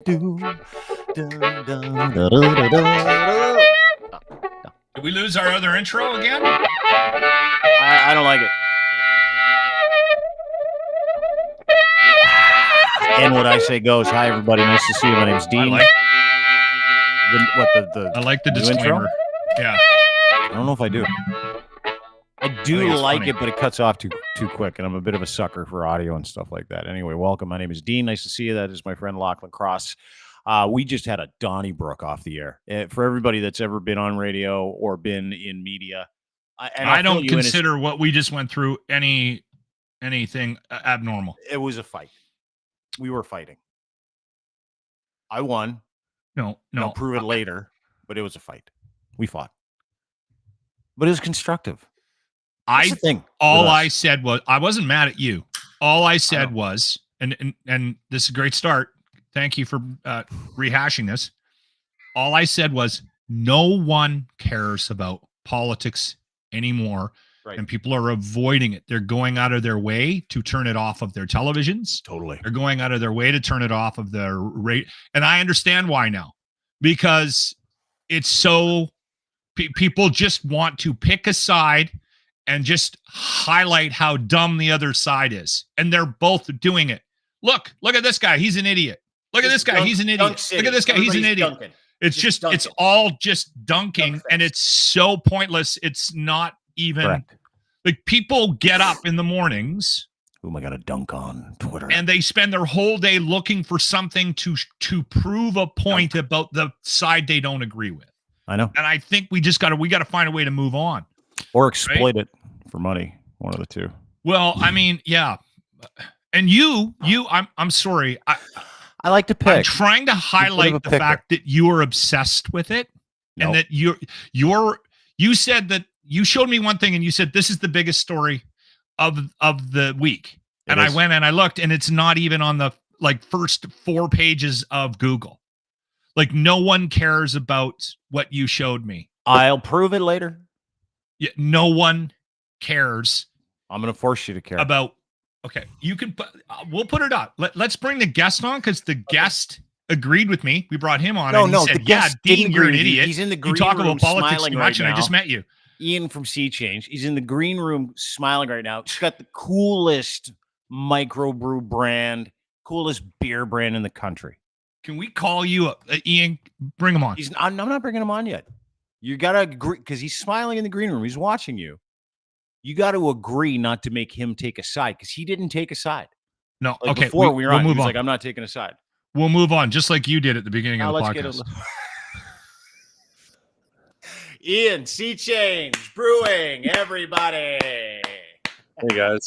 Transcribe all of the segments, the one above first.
Do, dun, dun, da, da, da, da. Did we lose our other intro again? I don't like it. And what I say goes. Hi, everybody. Nice to see you. My name's Dean. I like the new disclaimer. intro? Yeah. I don't know if I do. I do think it's like funny. it, but it cuts off too quick, and I'm a bit of a sucker for audio and stuff like that. Anyway, welcome. My name is Dean. Nice to see you. That is my friend Lachlan Cross. We just had a Donnybrook off the air. For everybody that's ever been on radio or been in media, I don't consider what we just went through anything abnormal. It was a fight. We were fighting. I won. No. I'll prove it later, but it was a fight. We fought. But it was constructive. That's the thing. I said was I wasn't mad at you. All I said was, and this is a great start. Thank you for rehashing this. All I said was no one cares about politics anymore, right. And people are avoiding it. They're going out of their way to turn it off of their televisions. Totally. They're going out of their way to turn it off of their rate. And I understand why now, because it's so people just want to pick a side and just highlight how dumb the other side is. And they're both doing it. Look at this guy. He's an idiot. Look at this guy. He's an idiot. Look at this guy. He's an idiot. Dunking. It's all just dunking, and it's so pointless. It's not even Correct. like people get up in the mornings. Who am I going to dunk on Twitter? And they spend their whole day looking for something to prove a point about the side they don't agree with. I know. And I think we got to find a way to move on. Or exploit it for money. One of the two. Well, I mean, yeah. And I'm sorry. I like to pick. I'm trying to highlight the fact that you are obsessed with it. And that you said that you showed me one thing and you said, this is the biggest story of the week. And I went and I looked and it's not even on the first 4 pages of Google. Like no one cares about what you showed me. I'll prove it later. Yeah, no one cares. I'm going to force you to care about. Okay, you can put. We'll put it up. Let's bring the guest on because the guest agreed with me. We brought him on. He said, the guest Dean, you're an idiot. He's in the green you talk room about politics too much, right and I just met you. Ian from Sea Change. He's in the green room smiling right now. He's got the coolest microbrew brand, coolest beer brand in the country. Can we call you Ian? Bring him on. I'm not bringing him on yet. You got to agree because he's smiling in the green room. He's watching you. You got to agree not to make him take a side because he didn't take a side. No, okay. Before we were on, move he was on. like, I'm not taking a side. We'll move on, just like you did at the beginning now of the let's podcast. Ian, Sea Change Brewing, everybody. Hey guys.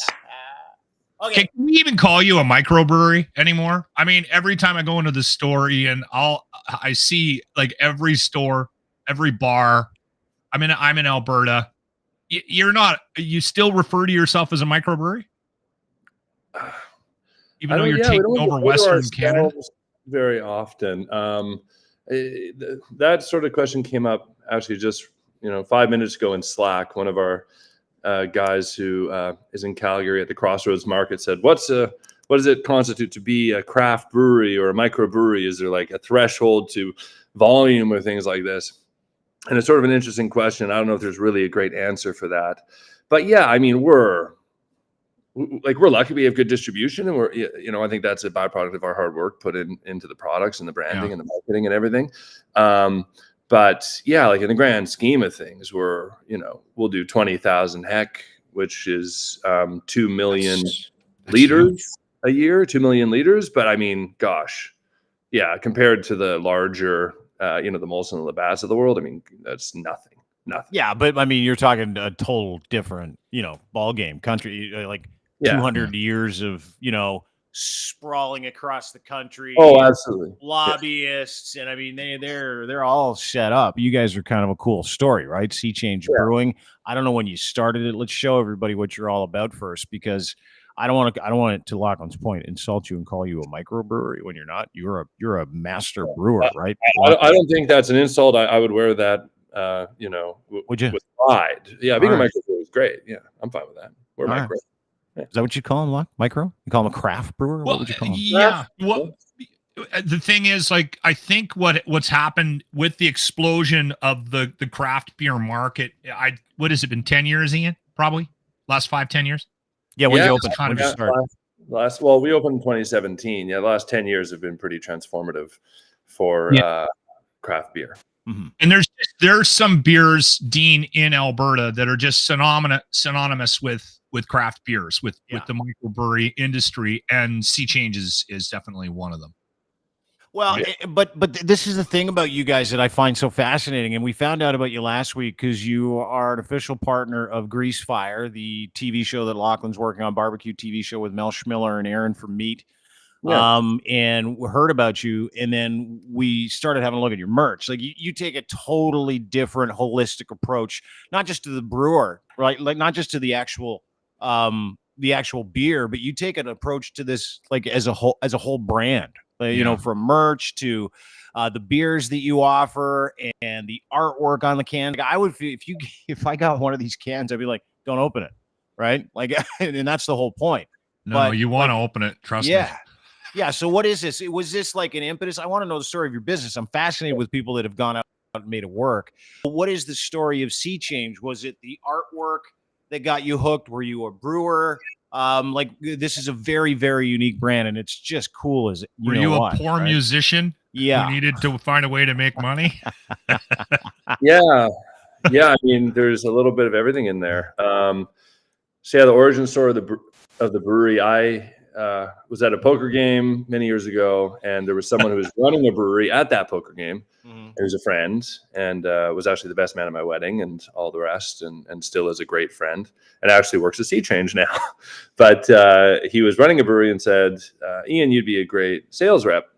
Okay. Can we even call you a microbrewery anymore? I mean, every time I go into the store, Ian, I see like every store, every bar. I'm in Alberta. You're not. You still refer to yourself as a microbrewery, even though you're taking over Western Canada very often. That sort of question came up actually just 5 minutes ago in Slack. One of our guys who is in Calgary at the Crossroads Market said, "What does it constitute to be a craft brewery or a microbrewery? Is there like a threshold to volume or things like this?" And it's sort of an interesting question. I don't know if there's really a great answer for that, but yeah, I mean, we're lucky we have good distribution, and I think that's a byproduct of our hard work put into the products and the branding and the marketing and everything. But yeah, like in the grand scheme of things, we'll do 20,000 hec, which is 2 million liters a year, 2 million liters. But I mean, gosh, yeah, compared to the larger the Molson and Labatt's of the world, I mean, that's nothing. Yeah, but I mean, you're talking a total different, ball game country, like 200 years of, sprawling across the country. Oh, absolutely. Lobbyists. And I mean, they're all set up. You guys are kind of a cool story, right? Sea Change Brewing. I don't know when you started it. Let's show everybody what you're all about first, because I don't want it, to Lachlan's point, insult you and call you a microbrewery when you're not. You're a master brewer, right? I don't think that's an insult. I would wear that, Would you? with pride. Yeah, being a microbrewer is great. Yeah, I'm fine with that. We're All micro. Is that what you call him, Micro? You call him a craft brewer? Well, what would you call him? yeah. Well, the thing is, like, I think what's happened with the explosion of the craft beer market, what has it been, 10 years, Ian? Probably last 5-10 years. Yeah, when you open, when you start. Well, we opened in 2017. Yeah, the last 10 years have been pretty transformative for craft beer. Mm-hmm. And there's some beers, Dean, in Alberta that are just synonymous with craft beers, with the microbrewery industry, and Sea Change is definitely one of them. Well, but this is the thing about you guys that I find so fascinating, and we found out about you last week because you are an official partner of Grease Fire, the TV show that Lachlan's working on, barbecue TV show with Mel Schmiller and Aaron from Meat. Yeah. And we heard about you, and then we started having a look at your merch. Like you take a totally different, holistic approach, not just to the brewer, right? Like not just to the actual beer, but you take an approach to this like as a whole brand. You know, from merch to the beers that you offer and the artwork on the can. Like I would, if I got one of these cans, I'd be like, don't open it, right? Like, and that's the whole point. No, but, you want to open it, trust me. Yeah. So what is this? Was this like an impetus? I want to know the story of your business. I'm fascinated with people that have gone out and made it work. What is the story of Sea Change? Was it the artwork that got you hooked? Were you a brewer? Like this is a very, very unique brand, and it's just cool as Were you a poor musician? Yeah, who needed to find a way to make money. Yeah. I mean, there's a little bit of everything in there. So yeah, the origin story of the brewery. I was at a poker game many years ago, and there was someone who was running a brewery at that poker game. Mm-hmm. He was a friend, and was actually the best man at my wedding and all the rest, and still is a great friend, and actually works at Sea Change now. But he was running a brewery and said, Ian, you'd be a great sales rep.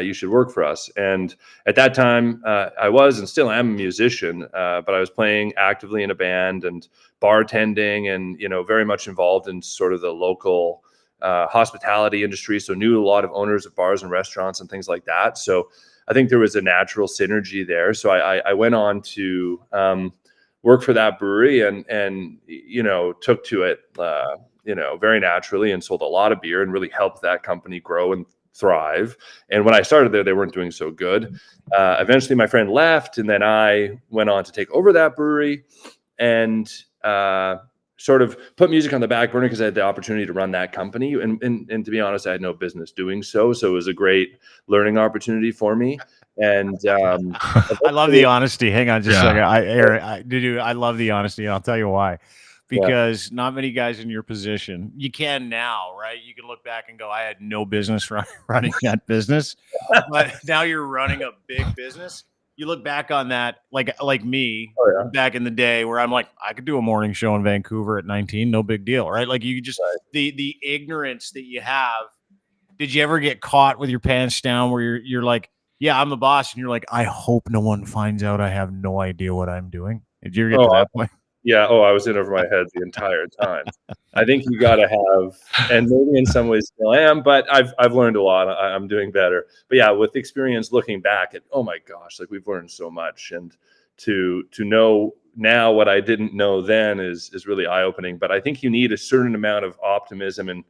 You should work for us. And at that time, I was and still am a musician, but I was playing actively in a band and bartending and, very much involved in sort of the local hospitality industry. So knew a lot of owners of bars and restaurants and things like that. So I think there was a natural synergy there. So I went on to work for that brewery and took to it, very naturally, and sold a lot of beer and really helped that company grow and thrive. And when I started there, they weren't doing so good. Eventually my friend left, and then I went on to take over that brewery and sort of put music on the back burner because I had the opportunity to run that company. And to be honest, I had no business doing so. So it was a great learning opportunity for me. And I love the honesty. Hang on just a second. I love the honesty, and I'll tell you why. Because not many guys in your position, you can now, right? You can look back and go, I had no business running that business. But now you're running a big business. You look back on that like me back in the day where I'm like, I could do a morning show in Vancouver at 19, no big deal, right? Like you just the ignorance that you have. Did you ever get caught with your pants down where you're like, yeah, I'm the boss, and you're like, I hope no one finds out I have no idea what I'm doing? Did you ever get to that point? Yeah. I was in over my head the entire time. I think you got to have, and maybe in some ways still am, but I've learned a lot. I'm doing better. But yeah, with experience looking back at, oh my gosh, like we've learned so much, and to know now what I didn't know then is really eye opening. But I think you need a certain amount of optimism and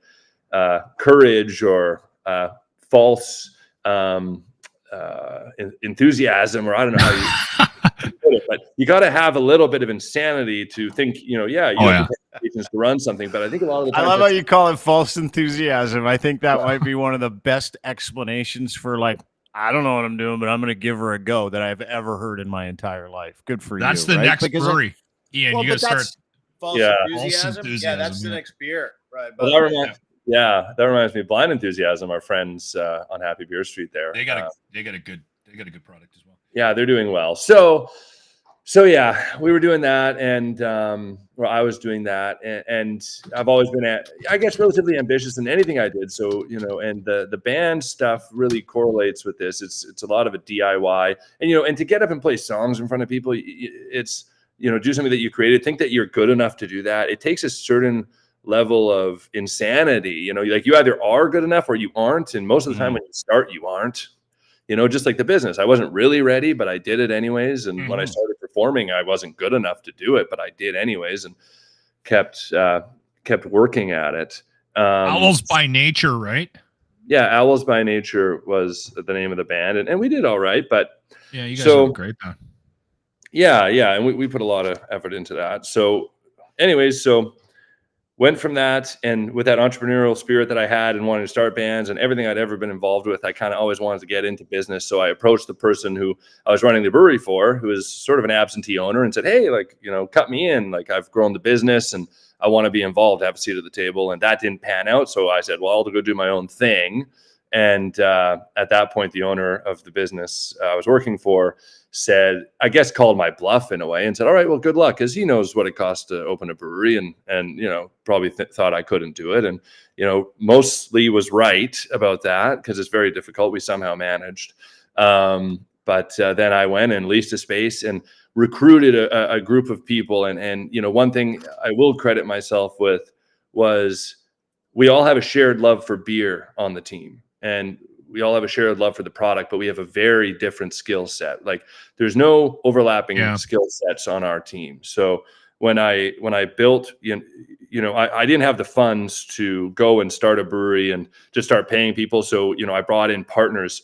courage or false enthusiasm, or I don't know how you. But you got to have a little bit of insanity to think, you have to run something. But I think a lot of the time, I love how you call it false enthusiasm. I think that might be one of the best explanations for like, I don't know what I'm doing, but I'm going to give her a go that I've ever heard in my entire life. Good for you. That's the next brewery. Ian, you got to start. False enthusiasm. Yeah, that's the next beer. Right. But that reminds me of Blind Enthusiasm, our friends on Happy Beer Street there. They got a good product as well. Yeah, they're doing well. So yeah, we were doing that, and I was doing that, and I've always been, I guess, relatively ambitious in anything I did. So and the band stuff really correlates with this. It's a lot of a DIY, and to get up and play songs in front of people, it's do something that you created. Think that you're good enough to do that. It takes a certain level of insanity. Like you either are good enough or you aren't, and most of the time when you start, you aren't. Just like the business, I wasn't really ready, but I did it anyways. And when I started performing, I wasn't good enough to do it, but I did anyways, and kept working at it. Owls by nature, right? Yeah, Owls by Nature was the name of the band, and we did all right. But yeah, you guys did a great band. Yeah, and we put a lot of effort into that. So, anyways, went from that, and with that entrepreneurial spirit that I had and wanting to start bands and everything I'd ever been involved with, I kind of always wanted to get into business. So I approached the person who I was running the brewery for, who is sort of an absentee owner, and said, "Hey, like, cut me in. Like, I've grown the business and I want to be involved, have a seat at the table." And that didn't pan out. So I said, well, I'll go do my own thing. And at that point, the owner of the business I was working for said, I guess, called my bluff in a way and said, all right, well, good luck, because he knows what it costs to open a brewery, and probably thought I couldn't do it. And, mostly was right about that, because it's very difficult. We somehow managed. But then I went and leased a space and recruited a group of people. And one thing I will credit myself with was we all have a shared love for beer on the team. And we all have a shared love for the product, but we have a very different skill set. Like, there's no overlapping skill sets on our team. So when I built, I didn't have the funds to go and start a brewery and just start paying people. So, I brought in partners,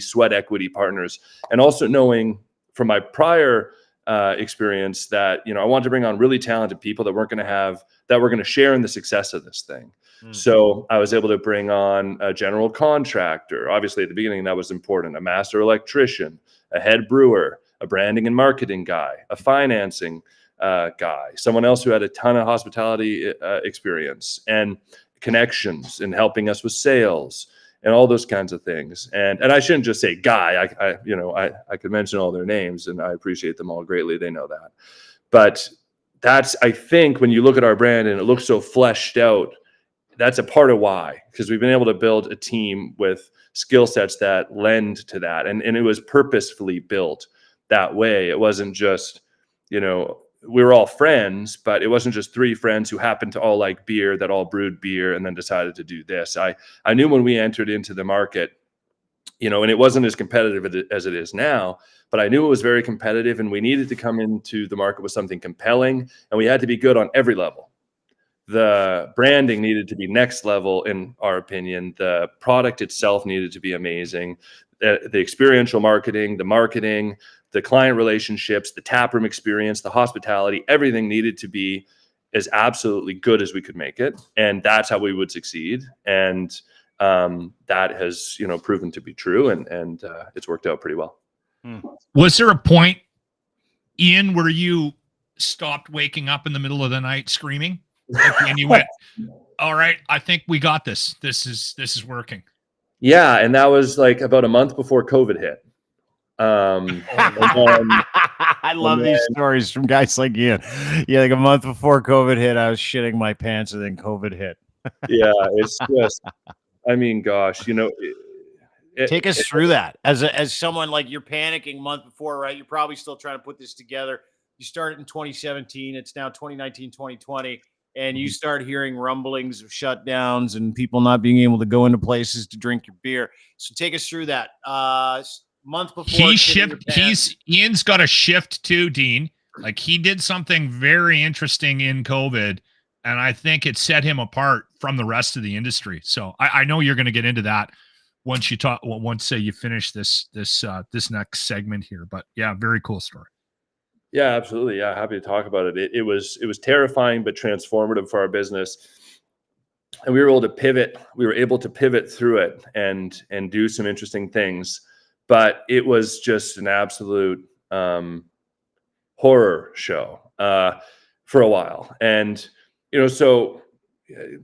sweat equity partners, and also knowing from my prior experience that, I wanted to bring on really talented people that were going to share in the success of this thing. So I was able to bring on a general contractor. Obviously, at the beginning, that was important. A master electrician, a head brewer, a branding and marketing guy, a financing guy, someone else who had a ton of hospitality experience and connections in helping us with sales and all those kinds of things. And I shouldn't just say guy. I could mention all their names, and I appreciate them all greatly. They know that. But that's, I think, when you look at our brand and it looks so fleshed out, that's a part of why, because we've been able to build a team with skill sets that lend to that. And it was purposefully built that way. It wasn't just, we were all friends, but it wasn't just three friends who happened to all like beer that all brewed beer and then decided to do this. I knew when we entered into the market, and it wasn't as competitive as it is now, but I knew it was very competitive, and we needed to come into the market with something compelling, and we had to be good on every level. The branding needed to be next level, in our opinion. The product itself needed to be amazing. The experiential marketing, the client relationships, the taproom experience, the hospitality, everything needed to be as absolutely good as we could make it. And that's how we would succeed. And that has, proven to be true. And it's worked out pretty well. Was there a point, Ian, where you stopped waking up in the middle of the night screaming? And you went, all right, I think we got this. This is working. Yeah. And that was like about a month before COVID hit. I love these stories from guys like you. Yeah, like a month before COVID hit, I was shitting my pants, and then COVID hit. Yeah, it's just, I mean, gosh, take us through that as someone, like, you're panicking month before, right? You're probably still trying to put this together. You started in 2017. It's now 2019, 2020. And you start hearing rumblings of shutdowns and people not being able to go into places to drink your beer. So take us through that. Month before Ian's got a shift too, Dean. Like, he did something very interesting in COVID, and I think it set him apart from the rest of the industry. So I know you're going to get into that once you finish this next segment here. But yeah, very cool story. Yeah, absolutely. Yeah, happy to talk about it. It was terrifying but transformative for our business, and we were able to pivot. We were able to pivot through it and do some interesting things. But it was just an absolute horror show for a while. And so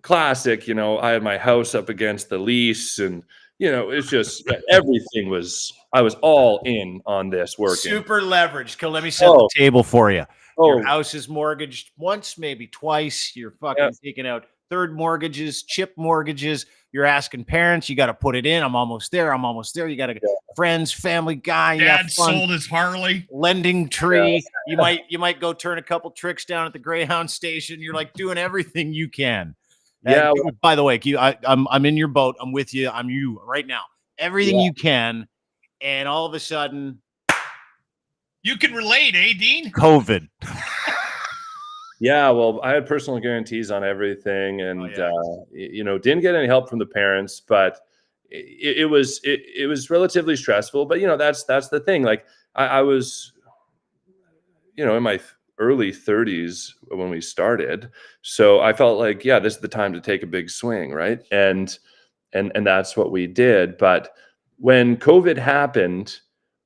classic. I had my house up against the lease, and it's just everything was. I was all in on this working. Super leveraged. Let me set the table for you. Your house is mortgaged once, maybe twice. You're fucking taking out third mortgages, chip mortgages. You're asking parents, you got to put it in. I'm almost there. You got to friends, family guy. Dad sold his Harley. Lending tree. Yeah. You might go turn a couple tricks down at the Greyhound station. You're like doing everything you can. Yeah. By the way, I'm in your boat. I'm with you. I'm you right now. Everything you can. And all of a sudden, you can relate, Dean? COVID. Yeah, well, I had personal guarantees on everything, and didn't get any help from the parents. But it was relatively stressful, but that's the thing. Like I was, in my early 30s when we started. So I felt like, yeah, this is the time to take a big swing. Right. And that's what we did. But when COVID happened,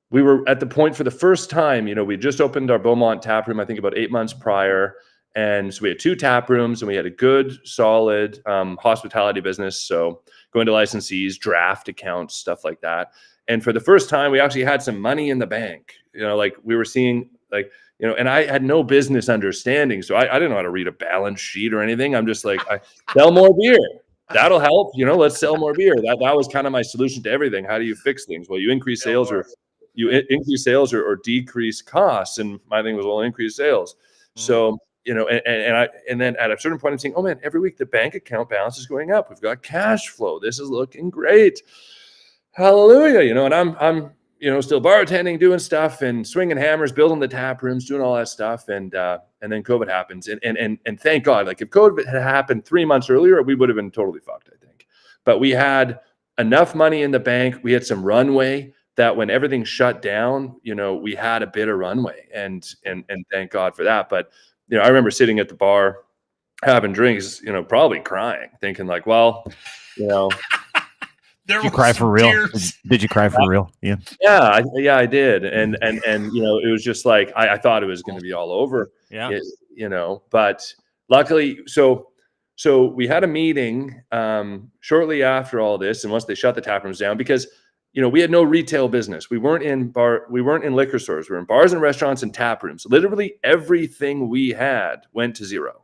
we were at the point for the first time, we just opened our Beaumont tap room, I think about 8 months prior. And so we had 2 tap rooms and we had a good, solid hospitality business. So going to licensees, draft accounts, stuff like that. And for the first time, we actually had some money in the bank, like we were seeing like, and I had no business understanding. So I didn't know how to read a balance sheet or anything. I'm just like, I sell more beer. That'll help. Let's sell more beer. That was kind of my solution to everything. How do you fix things? Well, you increase sales or increase sales or decrease costs. And my thing was, well, increase sales. Mm-hmm. So, and then at a certain point I'm saying, oh man, every week the bank account balance is going up. We've got cash flow. This is looking great. Hallelujah. And I'm still bartending, doing stuff and swinging hammers, building the tap rooms, doing all that stuff. And then COVID happens. And thank God, like if COVID had happened 3 months earlier, we would have been totally fucked, I think. But we had enough money in the bank. We had some runway that when everything shut down, we had a bit of runway and thank God for that. But, I remember sitting at the bar having drinks, probably crying, thinking like, well, Did you cry for real? Did you cry for real? Yeah. Yeah, I did. And it was just like, I thought it was going to be all over. Yeah. But luckily, so we had a meeting shortly after all this. And once they shut the tap rooms down, because, we had no retail business. We weren't in liquor stores. We were in bars and restaurants and tap rooms. Literally everything we had went to zero.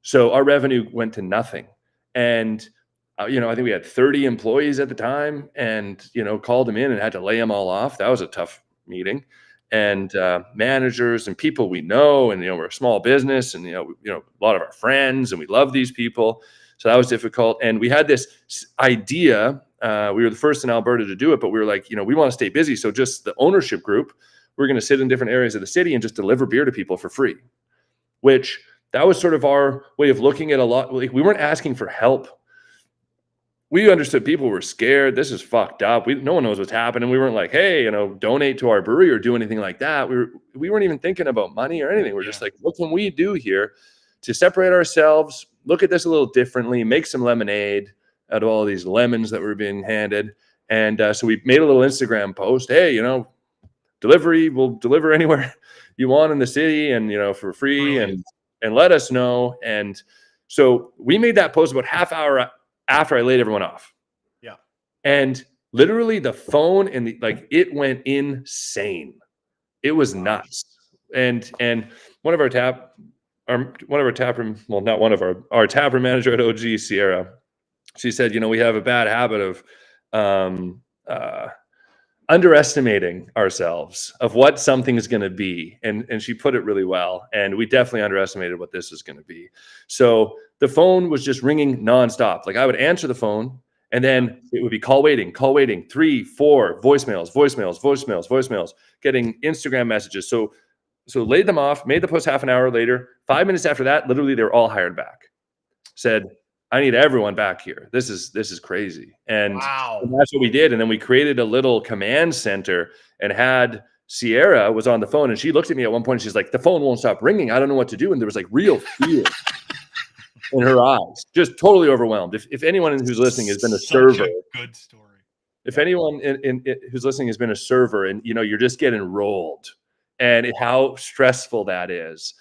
So our revenue went to nothing. And I think we had 30 employees at the time and, called them in and had to lay them all off. That was a tough meeting. And managers and people we know, and, we're a small business and, a lot of our friends and we love these people. So that was difficult. And we had this idea, we were the first in Alberta to do it, but we were like, we want to stay busy. So just the ownership group, we're going to sit in different areas of the city and just deliver beer to people for free, which that was sort of our way of looking at a lot. Like we weren't asking for help. We understood people were scared. This is fucked up. No one knows what's happening. We weren't like, hey, donate to our brewery or do anything like that. We weren't even thinking about money or anything. We're just like, what can we do here to separate ourselves, look at this a little differently, make some lemonade out of all these lemons that were being handed. And so we made a little Instagram post. Hey, delivery, we'll deliver anywhere you want in the city and, for free and let us know. And so we made that post about half hour after I laid everyone off. Yeah. And literally the phone and it went insane. It was nuts. And one of our tap room, well, not one of our tap room manager at OG, Sierra, she said, we have a bad habit of underestimating ourselves of what something is going to be. And she put it really well. And we definitely underestimated what this is going to be. So the phone was just ringing nonstop. Like I would answer the phone and then it would be call waiting, 3, 4 voicemails, getting Instagram messages. So laid them off, made the post half an hour later. 5 minutes after that, literally they were all hired back. Said, I need everyone back here. This is crazy. And, wow. And that's what we did. And then we created a little command center and had Sierra was on the phone and she looked at me at one point and she's like, the phone won't stop ringing. I don't know what to do. And there was like real fear in her eyes, just totally overwhelmed. If anyone who's listening has been a server, good story. If anyone who's listening has been a server and, you're just getting rolled and how stressful that is.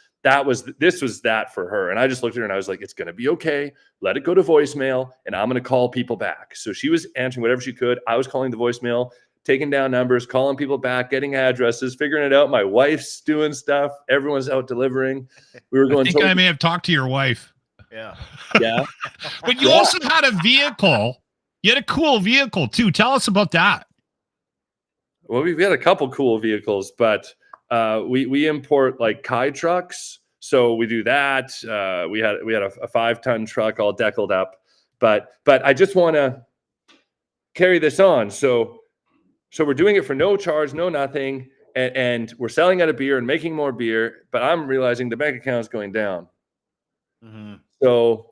This was that for her. And I just looked at her and I was like, it's going to be okay. Let it go to voicemail and I'm going to call people back. So she was answering whatever she could. I was calling the voicemail, taking down numbers, calling people back, getting addresses, figuring it out. My wife's doing stuff. Everyone's out delivering. We were going. I think I may have talked to your wife. Yeah. Yeah. But you also had a vehicle. You had a cool vehicle too. Tell us about that. Well, we've got a couple cool vehicles, but we import like Kai trucks. So we do that. We had a 5-ton truck all deckled up, but I just want to carry this on. So we're doing it for no charge, no nothing. And we're selling out of beer and making more beer, but I'm realizing the bank account is going down. Mm-hmm. So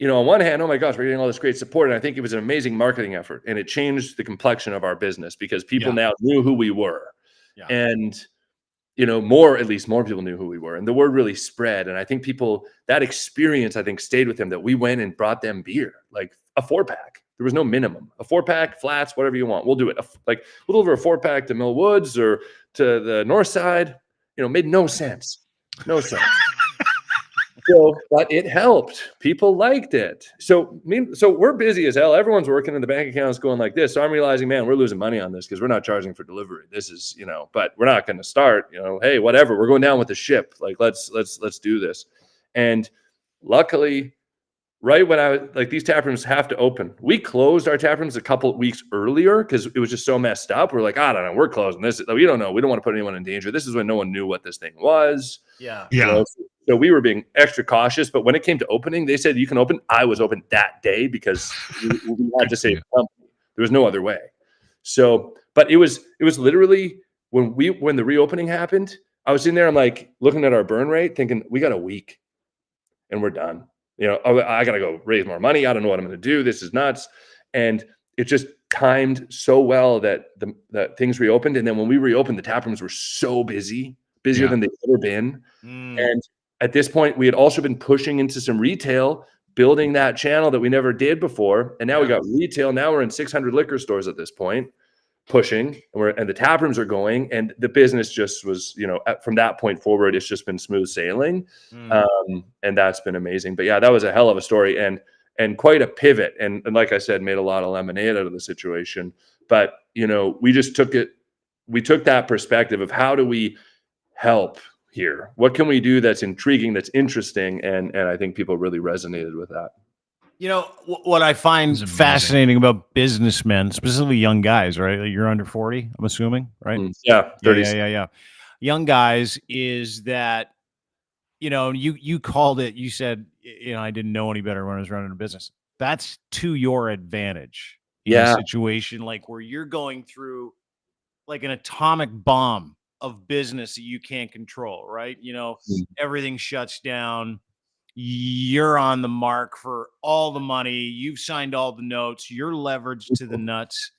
on one hand, oh my gosh, we're getting all this great support. And I think it was an amazing marketing effort, and it changed the complexion of our business because people now knew who we were. Yeah. And, at least more people knew who we were, and the word really spread. And I think that experience, I think, stayed with them, that we went and brought them beer, like a 4-pack. There was no minimum. A 4-pack, flats, whatever you want. We'll do it. We'll deliver a 4-pack to Mill Woods or to the north side. Made no sense. No sense. But it helped. People liked it. So we're busy as hell. Everyone's working, and the bank account's going like this. So I'm realizing, man, we're losing money on this because we're not charging for delivery. This is, but we're not going to start, hey, whatever. We're going down with the ship. Like, let's do this. And luckily, right when these tap rooms have to open, we closed our tap rooms a couple of weeks earlier because it was just so messed up. We're like, I don't know, we're closing this. We don't know. We don't want to put anyone in danger. This is when no one knew what this thing was. Yeah. So we were being extra cautious, but when it came to opening, they said you can open. I was open that day because we had to save the company. There was no other way. So, but it was literally when the reopening happened, I was in there, I'm like looking at our burn rate, thinking we got a week and we're done. I got to go raise more money. I don't know what I'm going to do. This is nuts. And it just timed so well that things reopened. And then when we reopened, the tap rooms were so busier than they've ever been. And at this point, we had also been pushing into some retail, building that channel that we never did before. And now we got retail. Now we're in 600 liquor stores at this point, pushing, and the tap rooms are going. And the business just was, from that point forward, it's just been smooth sailing. And that's been amazing. But yeah, that was a hell of a story and quite a pivot. And like I said, made a lot of lemonade out of the situation. But, we just took that perspective of how do we help here? What can we do that's intriguing, that's interesting? And I think people really resonated with that. What I find fascinating about businessmen, specifically young guys, right? Like you're under 40, I'm assuming, right? Yeah. 30. Yeah. Young guys is that, you called it, you said, I didn't know any better when I was running a business. That's to your advantage in a situation like where you're going through like an atomic bomb of business that you can't control, right? Everything shuts down. You're on the mark for all the money. You've signed all the notes. You're leveraged to the nuts,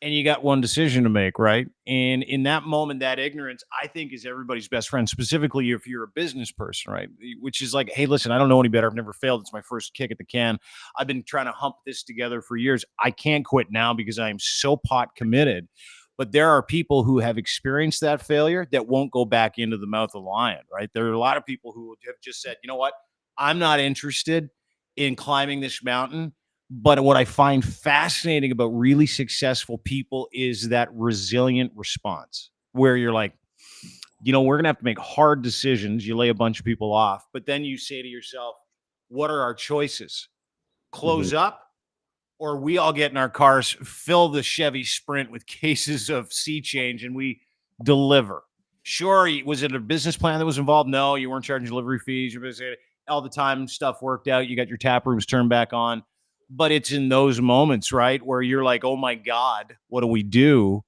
and you got one decision to make, right? And in that moment, that ignorance, I think, is everybody's best friend, specifically if you're a business person, right? Which is like, hey, listen, I don't know any better. I've never failed. It's my first kick at the can. I've been trying to hump this together for years. I can't quit now because I am so pot committed. But there are people who have experienced that failure that won't go back into the mouth of the lion, right? There are a lot of people who have just said, you know what? I'm not interested in climbing this mountain. But what I find fascinating about really successful people is that resilient response where you're like, we're going to have to make hard decisions. You lay a bunch of people off, but then you say to yourself, what are our choices? Close up? Or we all get in our cars, fill the Chevy Sprint with cases of Sea Change, and we deliver. Sure, was it a business plan that was involved? No, you weren't charging delivery fees. All the time stuff worked out. You got your tap rooms turned back on. But it's in those moments, right, where you're like, oh, my God, what do we do?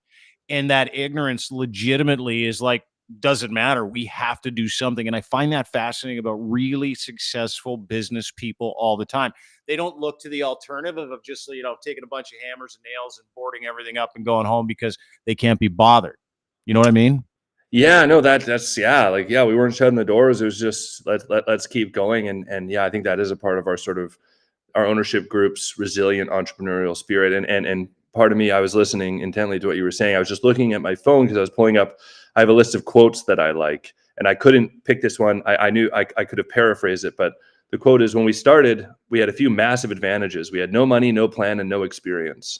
And that ignorance legitimately is like, doesn't matter. We have to do something. And I find that fascinating about really successful business people all the time. They don't look to the alternative of just, taking a bunch of hammers and nails and boarding everything up and going home because they can't be bothered. You know what I mean? Yeah, no, that's we weren't shutting the doors. It was just let's keep going. And I think that is a part of our sort of our ownership group's resilient entrepreneurial spirit. And part of me, I was listening intently to what you were saying. I was just looking at my phone because I was pulling up. I have a list of quotes that I like, and I couldn't pick this one. I knew I could have paraphrased it, but the quote is, when we started, we had a few massive advantages. We had no money, no plan, and no experience.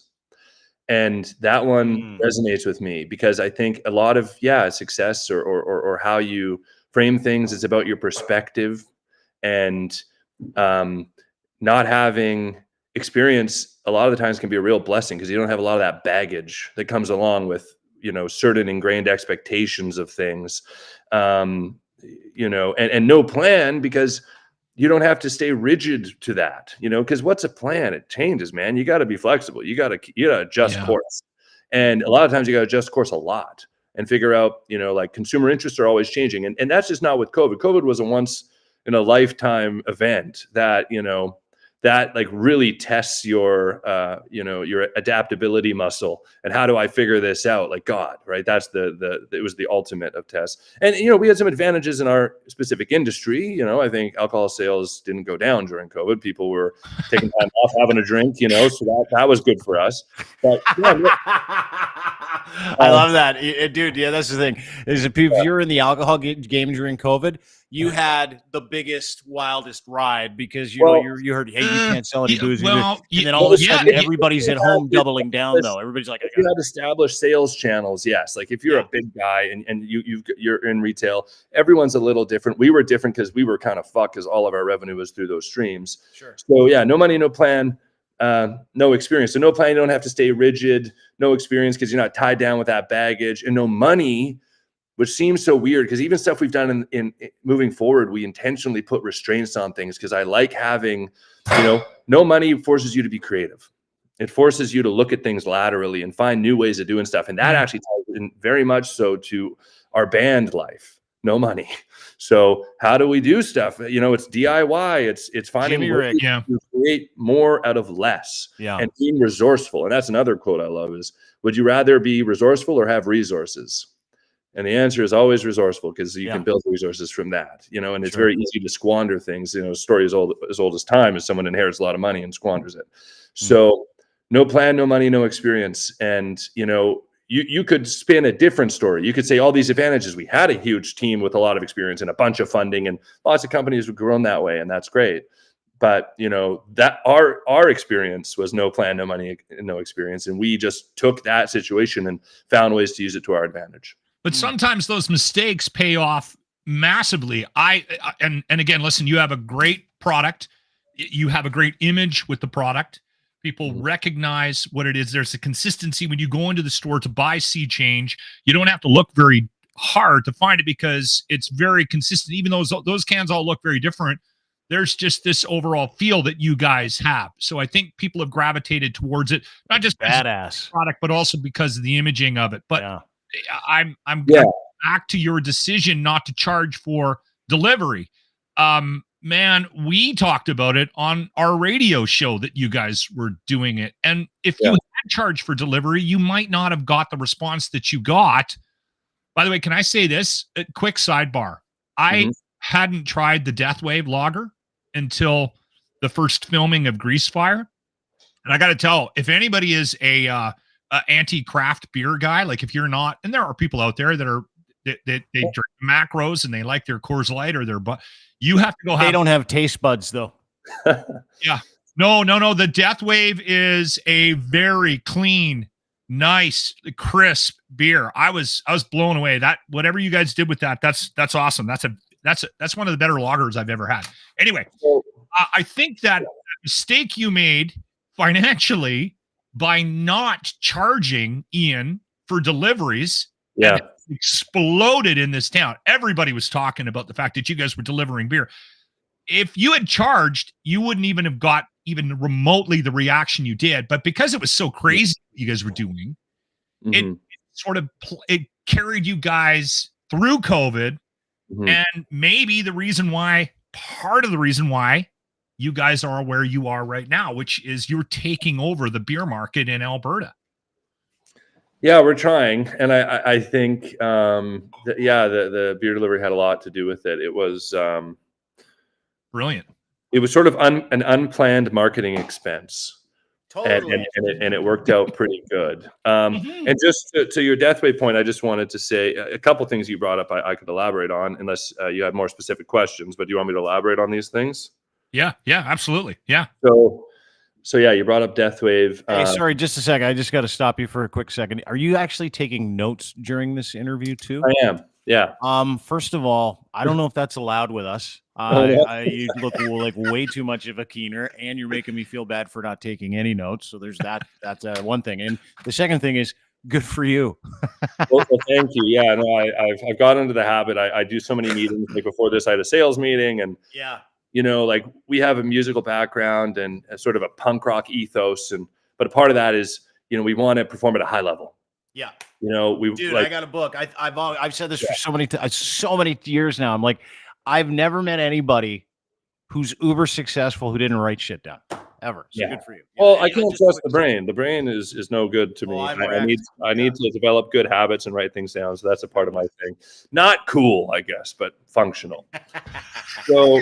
And that one resonates with me because I think a lot of, success or how you frame things is about your perspective, and not having experience a lot of the times can be a real blessing because you don't have a lot of that baggage that comes along with, certain ingrained expectations of things, and no plan because you don't have to stay rigid to that, because what's a plan? It changes, man. You got to be flexible. You got to adjust course. And a lot of times you got to adjust course a lot and figure out, like consumer interests are always changing. And that's just not with COVID. COVID was a once in a lifetime event that, that like really tests your, your adaptability muscle. And how do I figure this out? Like God, right? That's it was the ultimate of tests. And, we had some advantages in our specific industry. I think alcohol sales didn't go down during COVID. People were taking time off, having a drink, so that was good for us. But I love that, dude. Yeah, that's the thing. Is if you're in the alcohol game during COVID, you had the biggest, wildest ride because you heard, hey, you can't sell any booze, and then all of a sudden everybody's at home doubling down. Though everybody's like, if you have established sales channels, yes. Like if you're a big guy and you're in retail, everyone's a little different. We were different because we were kind of fucked because all of our revenue was through those streams. Sure. So yeah, no money, no plan. No experience. So no plan, you don't have to stay rigid. No experience because you're not tied down with that baggage, and no money, which seems so weird because even stuff we've done in moving forward, we intentionally put restraints on things because I like having, no money forces you to be creative. It forces you to look at things laterally and find new ways of doing stuff. And that actually ties in very much so to our band life. No money. So how do we do stuff? It's DIY. It's finding ways to create more out of less and being resourceful. And that's another quote I love is, would you rather be resourceful or have resources? And the answer is always resourceful because you can build resources from that, and it's very easy to squander things. Story as old as time is someone inherits a lot of money and squanders it. So no plan, no money, no experience. And, you could spin a different story. You could say all these advantages. We had a huge team with a lot of experience and a bunch of funding, and lots of companies have grown that way. And that's great. But, that our experience was no plan, no money, no experience. And we just took that situation and found ways to use it to our advantage. But sometimes those mistakes pay off massively. And again, listen, you have a great product. You have a great image with the product. People recognize what it is. There's a consistency when you go into the store to buy Sea Change. You don't have to look very hard to find it because it's very consistent. Even though those cans all look very different, there's just this overall feel that you guys have. So I think people have gravitated towards it, not just badass product, but also because of the imaging of it. But I'm back to your decision not to charge for delivery. Man, we talked about it on our radio show that you guys were doing it. And if you had charged for delivery, you might not have got the response that you got. By the way, can I say this? A quick sidebar. I hadn't tried the Death Wave lager until the first filming of Grease Fire. And I got to tell, if anybody is a anti-craft beer guy, like if you're not, and there are people out there that they drink macros and they like their Coors Light or you have to go They don't have taste buds though. Yeah. No. The Death Wave is a very clean, nice, crisp beer. I was blown away. That whatever you guys did with that's awesome. That's one of the better lagers I've ever had. Anyway, I think that mistake you made financially by not charging Ian for deliveries exploded in this town. Everybody was talking about the fact that you guys were delivering beer. If you had charged, you wouldn't even have got even remotely the reaction you did. But because it was so crazy what you guys were doing, it sort of it carried you guys through COVID. And maybe part of the reason why you guys are where you are right now, which is you're taking over the beer market in Alberta. Yeah, we're trying. And I think, the beer delivery had a lot to do with it. It was brilliant. It was sort of an unplanned marketing expense. Totally. And it worked out pretty good. And just to your Death Wave point, I just wanted to say a couple things you brought up I could elaborate on, unless you have more specific questions. But do you want me to elaborate on these things? Yeah, absolutely. Yeah. So yeah, you brought up Death Wave. Hey, sorry, just a second. I just got to stop you for a quick second. Are you actually taking notes during this interview too? I am. Yeah. First of all, I don't know if that's allowed with us. You look like way too much of a keener, and you're making me feel bad for not taking any notes. So there's that. That's one thing. And the second thing is, good for you. well, thank you. Yeah, no, I've got into the habit. I do so many meetings. Like before this, I had a sales meeting, and like we have a musical background and a sort of a punk rock ethos, but a part of that is we want to perform at a high level. Yeah. I got a book. I've said this for so many years now. I'm like, I've never met anybody who's uber successful who didn't write shit down ever. So good for you. Well, I can't trust the brain. The brain is no good to me. I need to develop good habits and write things down. So that's a part of my thing. Not cool, I guess, but functional. So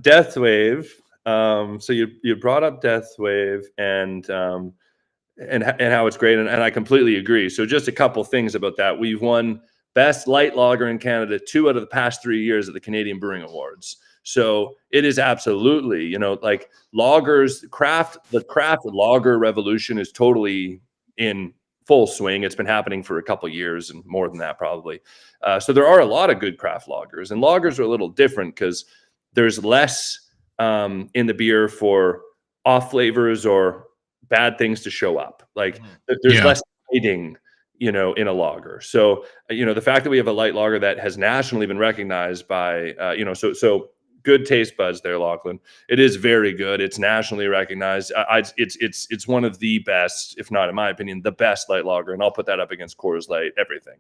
Death Wave. So you brought up Death Wave and how it's great, and I completely agree. So just a couple things about that. We've won Best Light Lager in Canada 2 out of the past 3 years at the Canadian Brewing Awards. So it is absolutely, like lagers, the craft lager revolution is totally in full swing. It's been happening for a couple of years and more than that probably. So there are a lot of good craft lagers, and lagers are a little different because there's less in the beer for off flavors or bad things to show up. Like there's less hiding, in a lager. So, the fact that we have a light lager that has nationally been recognized by, so good taste buds there, Lachlan. It is very good. It's nationally recognized. It's one of the best, if not in my opinion, the best light lager. And I'll put that up against Coors Light, everything.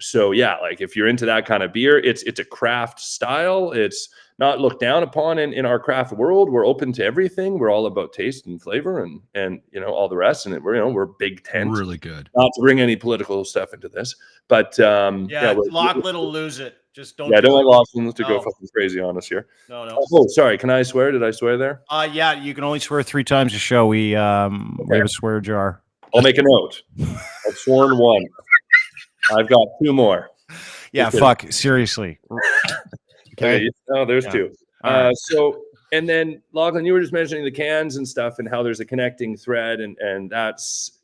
So yeah, like if you're into that kind of beer, it's a craft style. It's not looked down upon in our craft world. We're open to everything. We're all about taste and flavor and all the rest. And we're big tent. Really good. Not to bring any political stuff into this, but Lachlan will lose it. Just don't. Yeah, don't want Lachlan to go fucking crazy on us here. No. Oh, sorry. Can I swear? Did I swear there? Yeah, you can only swear 3 times a show. We have a swear jar. I'll make a note. I've sworn 1. I've got 2 more. Yeah, fuck. Seriously. Okay. Oh, there's 2. Right. So, and then Lachlan, you were just mentioning the cans and stuff and how there's a connecting thread, and that's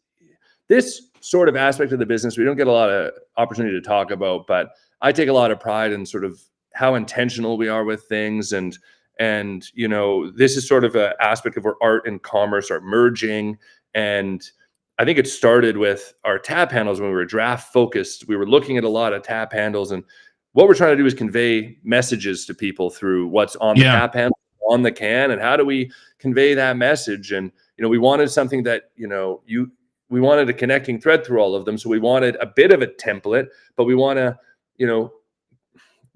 this sort of aspect of the business we don't get a lot of opportunity to talk about, but I take a lot of pride in sort of how intentional we are with things. And this is sort of an aspect of where art and commerce are merging. And I think it started with our tap handles when we were draft focused. We were looking at a lot of tap handles, and what we're trying to do is convey messages to people through what's on the tap handle, on the can, and how do we convey that message? And, we wanted something that, we wanted a connecting thread through all of them. So we wanted a bit of a template, but we want to,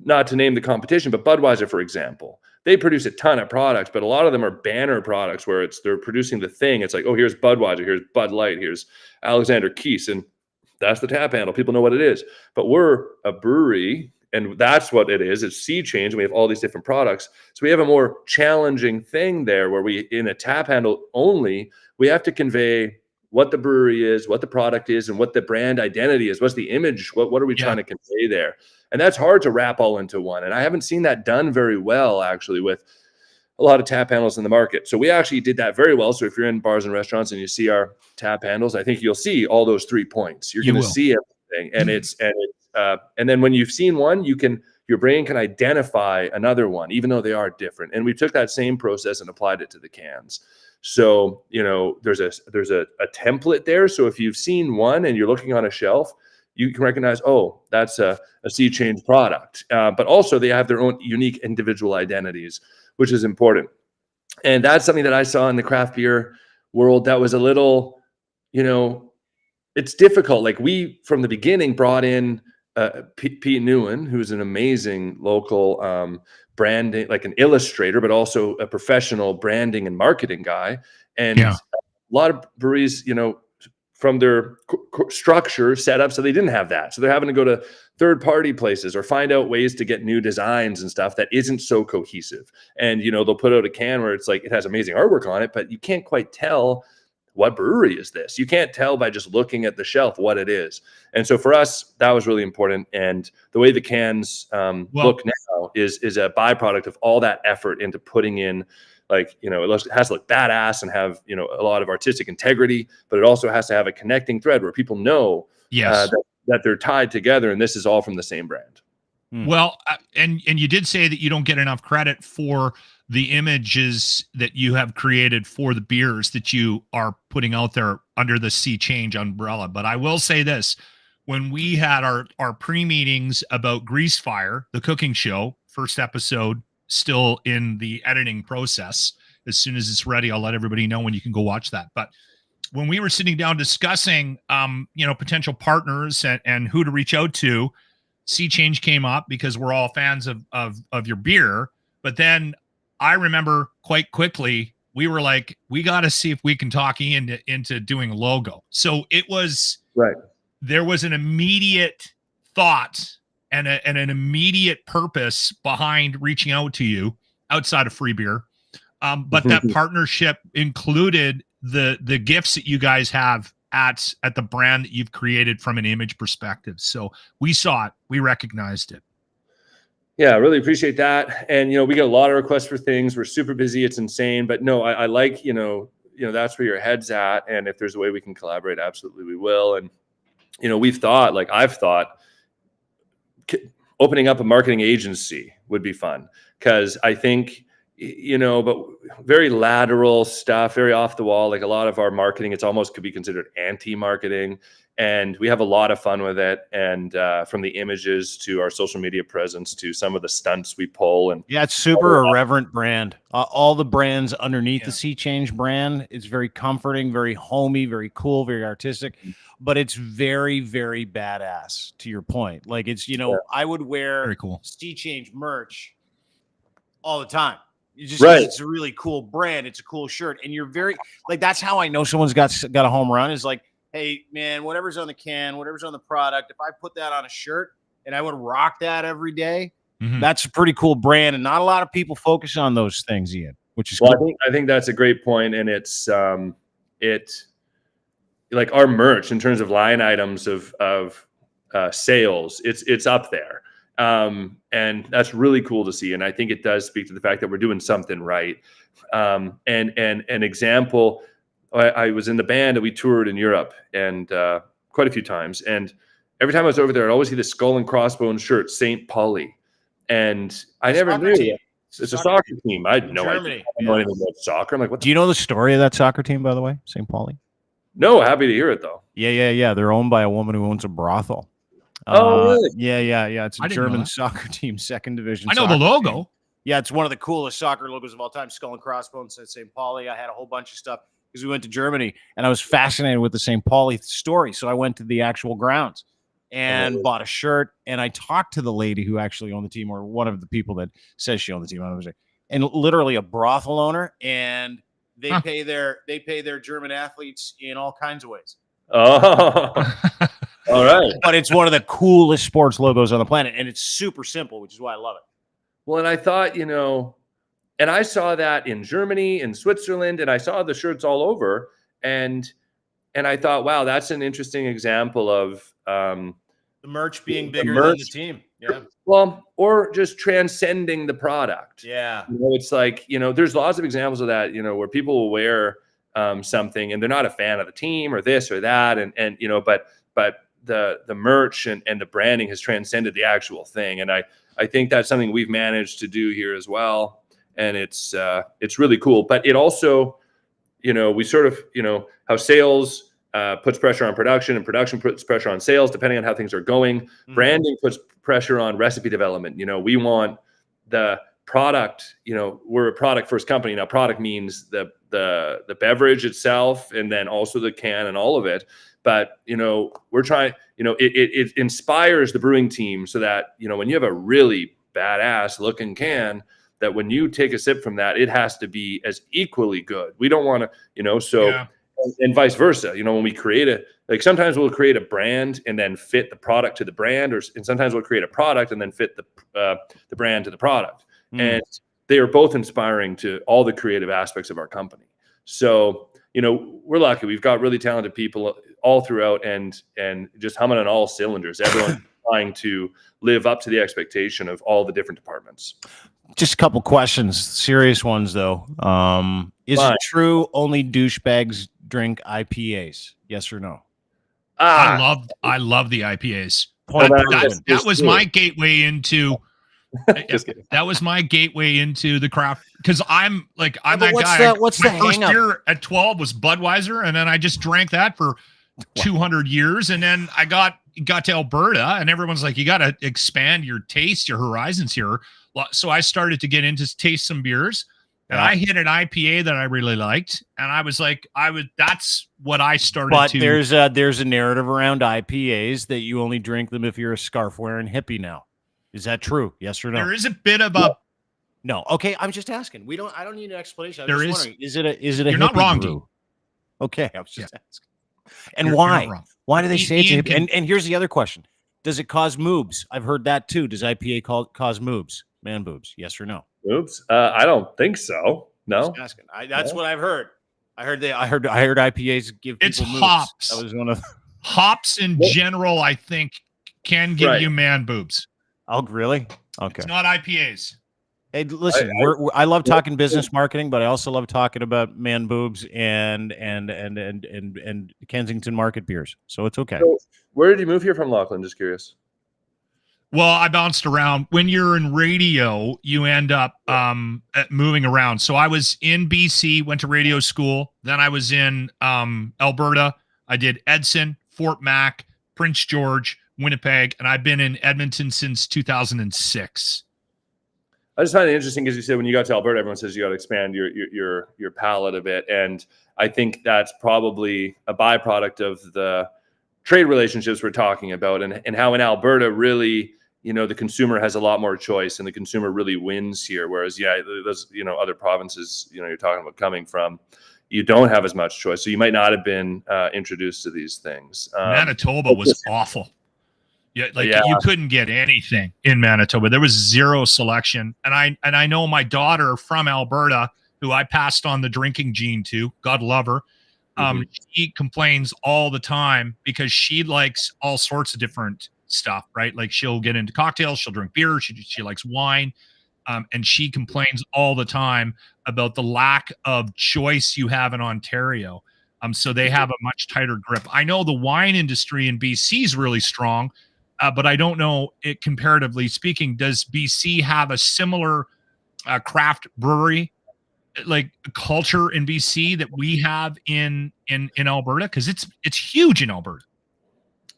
not to name the competition, but Budweiser, for example, they produce a ton of products, but a lot of them are banner products where they're producing the thing. It's like, oh, here's Budweiser, here's Bud Light, here's Alexander Keith's, and that's the tap handle. People know what it is. But we're a brewery, and that's what it is. It's Sea Change, and we have all these different products. So we have a more challenging thing there where we, in a tap handle only, we have to convey what the brewery is, what the product is, and what the brand identity is. What's the image? What are we trying to convey there? And that's hard to wrap all into one. And I haven't seen that done very well, actually, with a lot of tap handles in the market. So we actually did that very well. So if you're in bars and restaurants and you see our tap handles, I think you'll see all those 3 points. You're going to see everything. And then when you've seen one, your brain can identify another one, even though they are different. And we took that same process and applied it to the cans. So, there's a template there. So if you've seen one and you're looking on a shelf, you can recognize, oh, that's a Sea Change product. But also they have their own unique individual identities, which is important. And that's something that I saw in the craft beer world that was a little, it's difficult. Like we, from the beginning, brought in Pete Newen, who's an amazing local branding, like an illustrator, but also a professional branding and marketing guy. And a lot of breweries, from their structure set up so they didn't have that. So they're having to go to third-party places or find out ways to get new designs and stuff that isn't so cohesive. And, they'll put out a can where it's like, it has amazing artwork on it, but you can't quite tell what brewery is this. You can't tell by just looking at the shelf what it is. And so for us, that was really important. And the way the cans look now is a byproduct of all that effort into putting in, like, it has to look badass and have, a lot of artistic integrity, but it also has to have a connecting thread where people know that they're tied together, and this is all from the same brand. Well, and you did say that you don't get enough credit for the images that you have created for the beers that you are putting out there under the Sea Change umbrella. But I will say this, when we had our pre-meetings about Grease Fire, the cooking show, first episode, still in the editing process. As soon as it's ready, I'll let everybody know when you can go watch that. But when we were sitting down discussing, potential partners and who to reach out to, Sea Change came up because we're all fans of your beer. But then I remember quite quickly, we were like, we got to see if we can talk Ian into doing a logo. So it was right. There was an immediate thought and an immediate purpose behind reaching out to you outside of free beer. But that partnership included the gifts that you guys have at the brand that you've created from an image perspective. So we saw it, we recognized it. Yeah, I really appreciate that. And, we get a lot of requests for things. We're super busy. It's insane. But no, I like, that's where your head's at. And if there's a way we can collaborate, absolutely we will. And, I've thought opening up a marketing agency would be fun, because I think, but very lateral stuff, very off the wall. Like a lot of our marketing, it's almost could be considered anti-marketing. And we have a lot of fun with it. And from the images to our social media presence to some of the stunts we pull. And yeah, it's super irreverent brand. All the brands underneath the Sea Change brand, it's very comforting, very homey, very cool, very artistic, but it's very, very badass, to your point. Like it's, I would wear very cool Sea Change merch all the time. It's a really cool brand. It's a cool shirt. And you're very like, that's how I know someone's got a home run, is like, hey man, whatever's on the can, whatever's on the product, if I put that on a shirt and I would rock that every day, that's a pretty cool brand. And not a lot of people focus on those things, Ian, which is cool. I think that's a great point. And it's like our merch in terms of line items of sales, it's up there. And that's really cool to see. And I think it does speak to the fact that we're doing something right. And an example, I was in the band and we toured in Europe and quite a few times. And every time I was over there, I'd always see the skull and crossbones shirt, St. Pauli. And I never knew. It's a soccer team. I had no idea. I don't know anything about soccer. I'm like, what? Do you know the story of that soccer team, by the way, St. Pauli? No, happy to hear it though. Yeah. They're owned by a woman who owns a brothel. Really? Yeah. It's a German soccer team, second division. I know the logo. Team. Yeah, it's one of the coolest soccer logos of all time. Skull and crossbones at St. Pauli. I had a whole bunch of stuff because we went to Germany, and I was fascinated with the St. Pauli story. So I went to the actual grounds and bought a shirt. And I talked to the lady who actually owned the team, or one of the people that says she owned the team. And literally a brothel owner, and they pay their German athletes in all kinds of ways. Oh, all right. But it's one of the coolest sports logos on the planet, and it's super simple, which is why I love it. Well, and I thought, and I saw that in Germany, in Switzerland, and I saw the shirts all over, and I thought, wow, that's an interesting example of the merch being bigger than the team. Yeah. Well, or just transcending the product. Yeah. It's like, there's lots of examples of that, where people will wear something and they're not a fan of the team or this or that, and but the merch and the branding has transcended the actual thing, and I think that's something we've managed to do here as well. And it's really cool. But it also, we sort of, how sales puts pressure on production and production puts pressure on sales, depending on how things are going. Mm-hmm. Branding puts pressure on recipe development. We want the product, we're a product first company. Now product means the beverage itself, and then also the can and all of it. But, we're trying, it inspires the brewing team so that, when you have a really badass looking can, that when you take a sip from that, it has to be as equally good. We don't want to, and vice versa. When we create sometimes we'll create a brand and then fit the product to the brand, and sometimes we'll create a product and then fit the brand to the product. And they are both inspiring to all the creative aspects of our company. So, we're lucky. We've got really talented people all throughout, and just humming on all cylinders. Everyone's trying to live up to the expectation of all the different departments. Just a couple questions, serious ones though. Is it true only douchebags drink IPAs? Yes or no? I love the IPAs. That was my gateway into. That was my gateway into the craft, because I'm that guy. What's my the first hang-up? beer at 12 was Budweiser, and then I just drank that for 200 years, and then I got to Alberta, and everyone's like, you got to expand your taste, your horizons here. So I started to get into taste some beers, And I hit an IPA that I really liked, and I was like, that's what I started but to. There's a narrative around IPAs that you only drink them if you're a scarf wearing hippie now. Is that true? Yes or no? There is a bit of a no. Okay, I'm just asking. I don't need an explanation. I'm just wondering. Is it a You're not wrong, Dean. Okay, I was just asking. And why? Why do they say it's a and here's the other question. Does it cause moobs? I've heard that too. Does IPA cause moobs? Man boobs? Yes or no? Oops. I don't think so. No. Just asking. That's what I've heard. I heard IPAs give people it's moobs. Hops. That was one of hops in general, I think, can give you man boobs. Oh, really? Okay. It's not IPAs. Hey, listen, I love talking business marketing, but I also love talking about man boobs and Kensington market beers. So it's okay. So where did you move here from, Lachlan? Just curious. Well, I bounced around. When you're in radio, you end up moving around. So I was in BC, went to radio school. Then I was in Alberta. I did Edson, Fort Mac, Prince George, Winnipeg, and I've been in Edmonton since 2006. I just find it interesting because you said when you got to Alberta, everyone says you got to expand your palate a bit, and I think that's probably a byproduct of the trade relationships we're talking about, and how in Alberta really, the consumer has a lot more choice, and the consumer really wins here. Whereas, those other provinces, you're talking about coming from, you don't have as much choice, so you might not have been introduced to these things. Manitoba was awful. You couldn't get anything in Manitoba. There was zero selection. And I know my daughter from Alberta, who I passed on the drinking gene to, God love her. She complains all the time because she likes all sorts of different stuff, right? Like she'll get into cocktails, she'll drink beer, she likes wine. And she complains all the time about the lack of choice you have in Ontario. So they have a much tighter grip. I know the wine industry in BC is really strong. But I don't know, comparatively speaking, does BC have a similar craft brewery like culture in BC that we have in Alberta? Because it's huge in Alberta.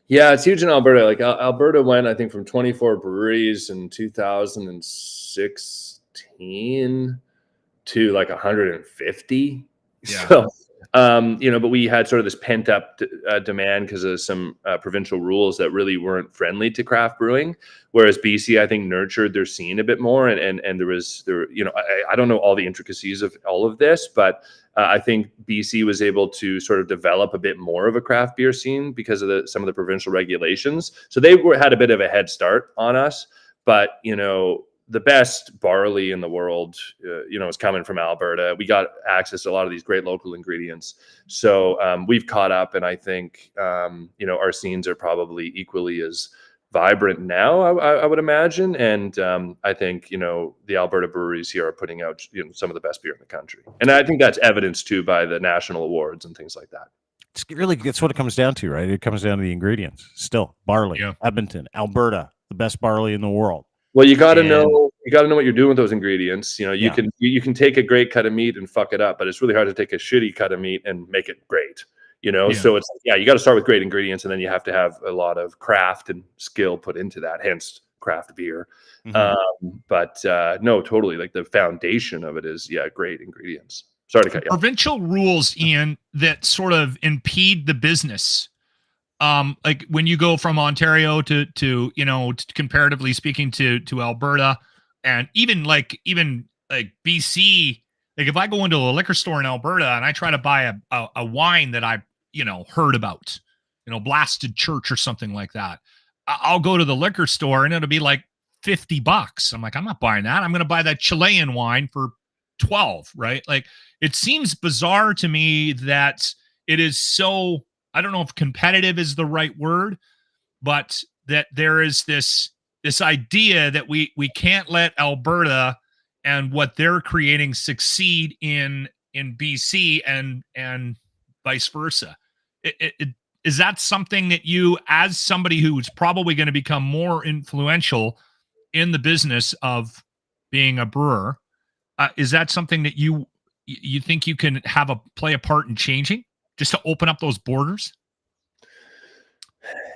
Yeah, it's huge in Alberta. Like Alberta went, I think, from 24 breweries in 2016 to like 150. Yeah. So, but we had sort of this pent up demand because of some provincial rules that really weren't friendly to craft brewing. Whereas BC, I think, nurtured their scene a bit more. And I don't know all the intricacies of all of this, but I think BC was able to sort of develop a bit more of a craft beer scene because of some of the provincial regulations. So they had a bit of a head start on us, but, the best barley in the world, is coming from Alberta. We got access to a lot of these great local ingredients. So we've caught up, and I think, our scenes are probably equally as vibrant now, I would imagine. And I think, the Alberta breweries here are putting out, some of the best beer in the country. And I think that's evidenced too by the national awards and things like that. That's what it comes down to, right? It comes down to the ingredients. Still, barley, Edmonton, Alberta, the best barley in the world. Well, you got to know what you're doing with those ingredients. You can take a great cut of meat and fuck it up, but it's really hard to take a shitty cut of meat and make it great. So it's you got to start with great ingredients, and then you have to have a lot of craft and skill put into that. Hence, craft beer. But no, totally. Like the foundation of it is great ingredients. Sorry to cut you off. Provincial rules, Ian, that sort of impede the business. Like when you go from Ontario to comparatively speaking to Alberta, and even like BC, like if I go into a liquor store in Alberta and I try to buy a wine that I heard about, Blasted Church or something like that, I'll go to the liquor store and it'll be like $50. I'm like, I'm not buying that. I'm going to buy that Chilean wine for 12, right? Like it seems bizarre to me that it is so, I don't know if competitive is the right word, but that there is this idea that we can't let Alberta and what they're creating succeed in BC and vice versa. Is that something that you, as somebody who's probably going to become more influential in the business of being a brewer, is that something that you think you can play a part in changing? Just to open up those borders?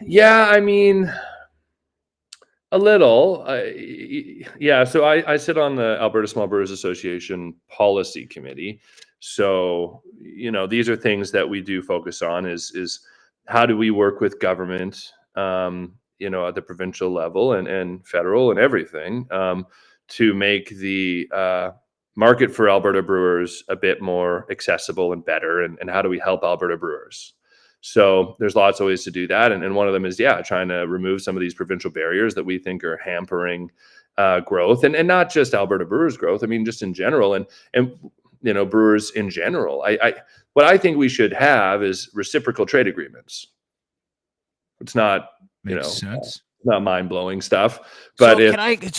Yeah, I mean, A little, yeah. So I sit on the Alberta Small Brewers Association Policy Committee. So, these are things that we do focus on is how do we work with government, at the provincial level and federal and everything, to make the market for Alberta brewers a bit more accessible and better, and how do we help Alberta brewers? So there's lots of ways to do that. And one of them is, trying to remove some of these provincial barriers that we think are hampering growth, and not just Alberta brewers growth. I mean, just in general, and brewers in general. What I think we should have is reciprocal trade agreements. It's not, Makes sense. Not mind-blowing stuff, but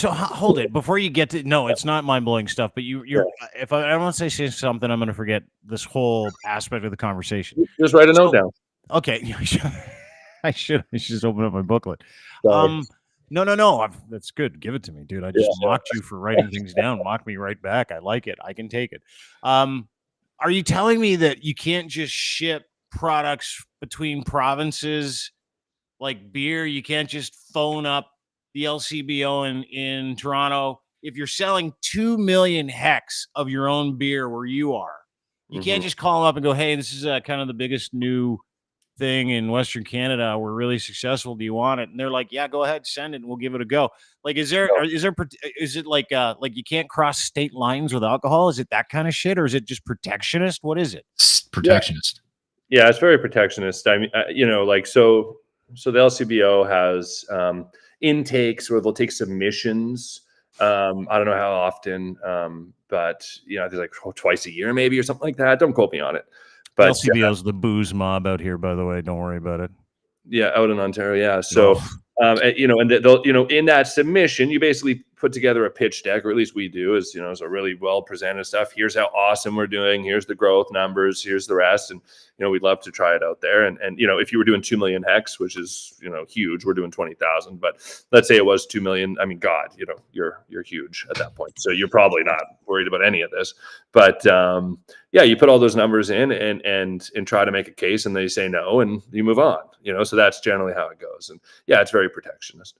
hold it before you get to, no, it's not mind-blowing stuff, but if I want to say something, I'm going to forget this whole aspect of the conversation. Just write a note down. Okay. I should just open up my booklet. Sorry. No. That's good. Give it to me, dude. I just mocked you for writing things down. Mock me right back. I like it. I can take it. Are you telling me that you can't just ship products between provinces like beer? You can't just phone up the LCBO in Toronto. If you're selling 2 million hex of your own beer where you are, you can't just call them up and go, hey, this is kind of the biggest new thing in Western Canada. We're really successful. Do you want it? And they're like, yeah, go ahead, send it, and we'll give it a go. Like, is it like you can't cross state lines with alcohol? Is it that kind of shit, or is it just protectionist? What is it? Protectionist. Yeah, it's very protectionist. I mean, so the LCBO has intakes where they'll take submissions. I don't know how often, but there's like twice a year maybe or something like that. Don't quote me on it. But LCBO's the booze mob out here, by the way. Don't worry about it. Yeah, out in Ontario. Yeah. So, and they'll, in that submission, you basically put together a pitch deck, or at least we do, is a really well presented stuff. Here's how awesome we're doing. Here's the growth numbers. Here's the rest. And we'd love to try it out there. And if you were doing 2 million hex, which is huge, we're doing 20,000. But let's say it was 2 million. I mean, God, you're huge at that point. So you're probably not worried about any of this. But you put all those numbers in and try to make a case, and they say no, and you move on. So that's generally how it goes. And it's very protectionist.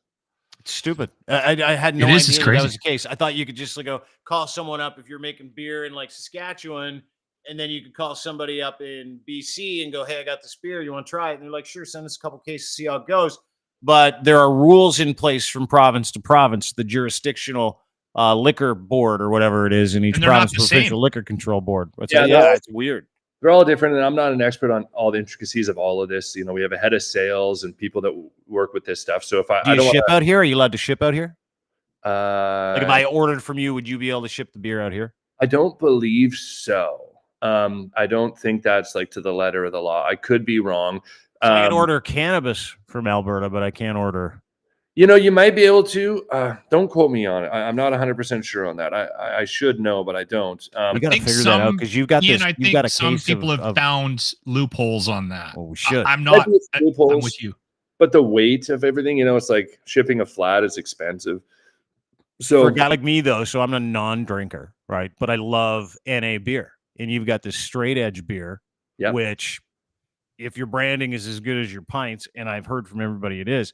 It's stupid. I had no idea that was the case. I thought you could just go call someone up if you're making beer in like Saskatchewan, and then you could call somebody up in BC and go, hey, I got this beer. You want to try it? And they're like, sure, send us a couple cases, see how it goes. But there are rules in place from province to province. The jurisdictional liquor board or whatever it is in each province, provincial liquor control board. It's weird. They're all different, and I'm not an expert on all the intricacies of all of this. We have a head of sales and people that work with this stuff. So if I don't ship out here, are you allowed to ship out here? Like if I ordered from you, would you be able to ship the beer out here? I don't believe so. I don't think that's like to the letter of the law. I could be wrong. So I can order cannabis from Alberta, but I can't order. You might be able to. Don't quote me on it. I'm not 100% sure on that. I should know, but I don't. You got to figure that out because you've got this. You've got a some people have found loopholes on that. Well, we should. I'm not. I'm with you. But the weight of everything, it's like shipping a flat is expensive. So for a guy like me, though, so I'm a non-drinker, right? But I love NA beer, and you've got this straight edge beer, which, if your branding is as good as your pints, and I've heard from everybody it is.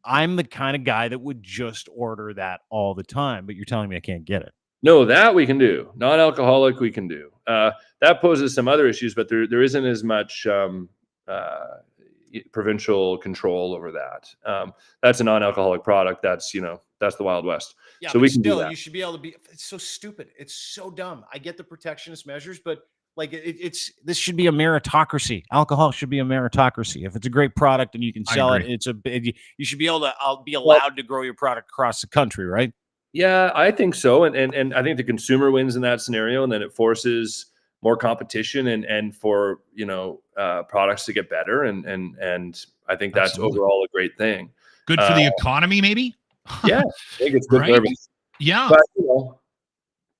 I'm the kind of guy that would just order that all the time, but you're telling me I can't get it. No, that we can do. Non-alcoholic we can do. That poses some other issues, but there isn't as much provincial control over that. That's a non-alcoholic product. That's that's the Wild West. Yeah, so we can do that. You should be able to be. It's so stupid. It's so dumb. I get the protectionist measures, but like this should be a meritocracy. Alcohol should be a meritocracy. If it's a great product and you can sell it, you should be able to be allowed to grow your product across the country, right? Yeah, I think so. And I think the consumer wins in that scenario, and then it forces more competition and for products to get better. And I think that's overall a great thing. Good for the economy, maybe. Yeah, I think it's good for everything. Yeah. But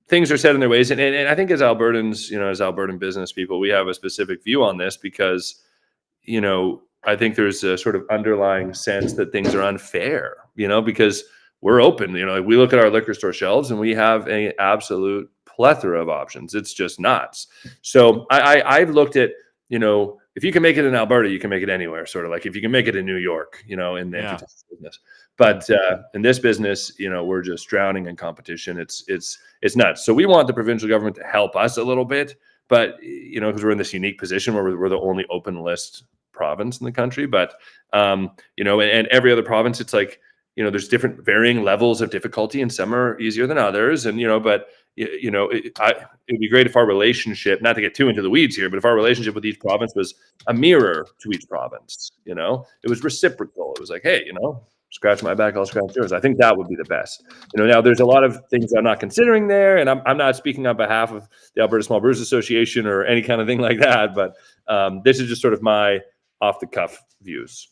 things are set in their ways. And I think as Albertans, as Albertan business people, we have a specific view on this because, I think there's a sort of underlying sense that things are unfair, because we're open, we look at our liquor store shelves and we have an absolute plethora of options. It's just nuts. So I've looked at, if you can make it in Alberta, you can make it anywhere. Sort of like if you can make it in New York, in the entertainment business. But in this business, we're just drowning in competition. It's nuts. So we want the provincial government to help us a little bit, but because we're in this unique position where we're the only open list province in the country. But and every other province, it's like there's different varying levels of difficulty, and some are easier than others. And but it'd be great if our relationship, not to get too into the weeds here, but if our relationship with each province was a mirror to each province, it was reciprocal. It was like, hey, scratch my back, I'll scratch yours. I think that would be the best. Now there's a lot of things I'm not considering there, and I'm not speaking on behalf of the Alberta Small Brewers Association or any kind of thing like that. But this is just sort of my off the cuff views.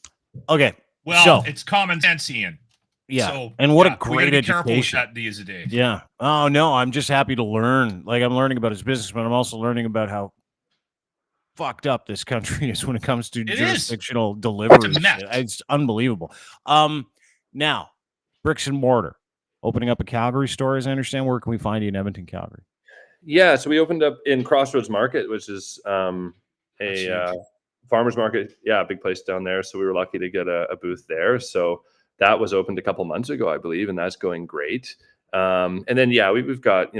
Okay. Well, it's common sense, Ian. Yeah. So, and what a great education. Careful with that education. these days. Yeah. Oh no, I'm just happy to learn. Like I'm learning about his business, but I'm also learning about how fucked up this country is when it comes to jurisdictional delivery. It's unbelievable. Now, bricks and mortar, opening up a Calgary store, as I understand. Where can we find you in Edmonton, Calgary? Yeah, so we opened up in Crossroads Market, which is a farmer's market. Yeah, a big place down there. So we were lucky to get a booth there. So that was opened a couple months ago, I believe, and that's going great. And then, we've got,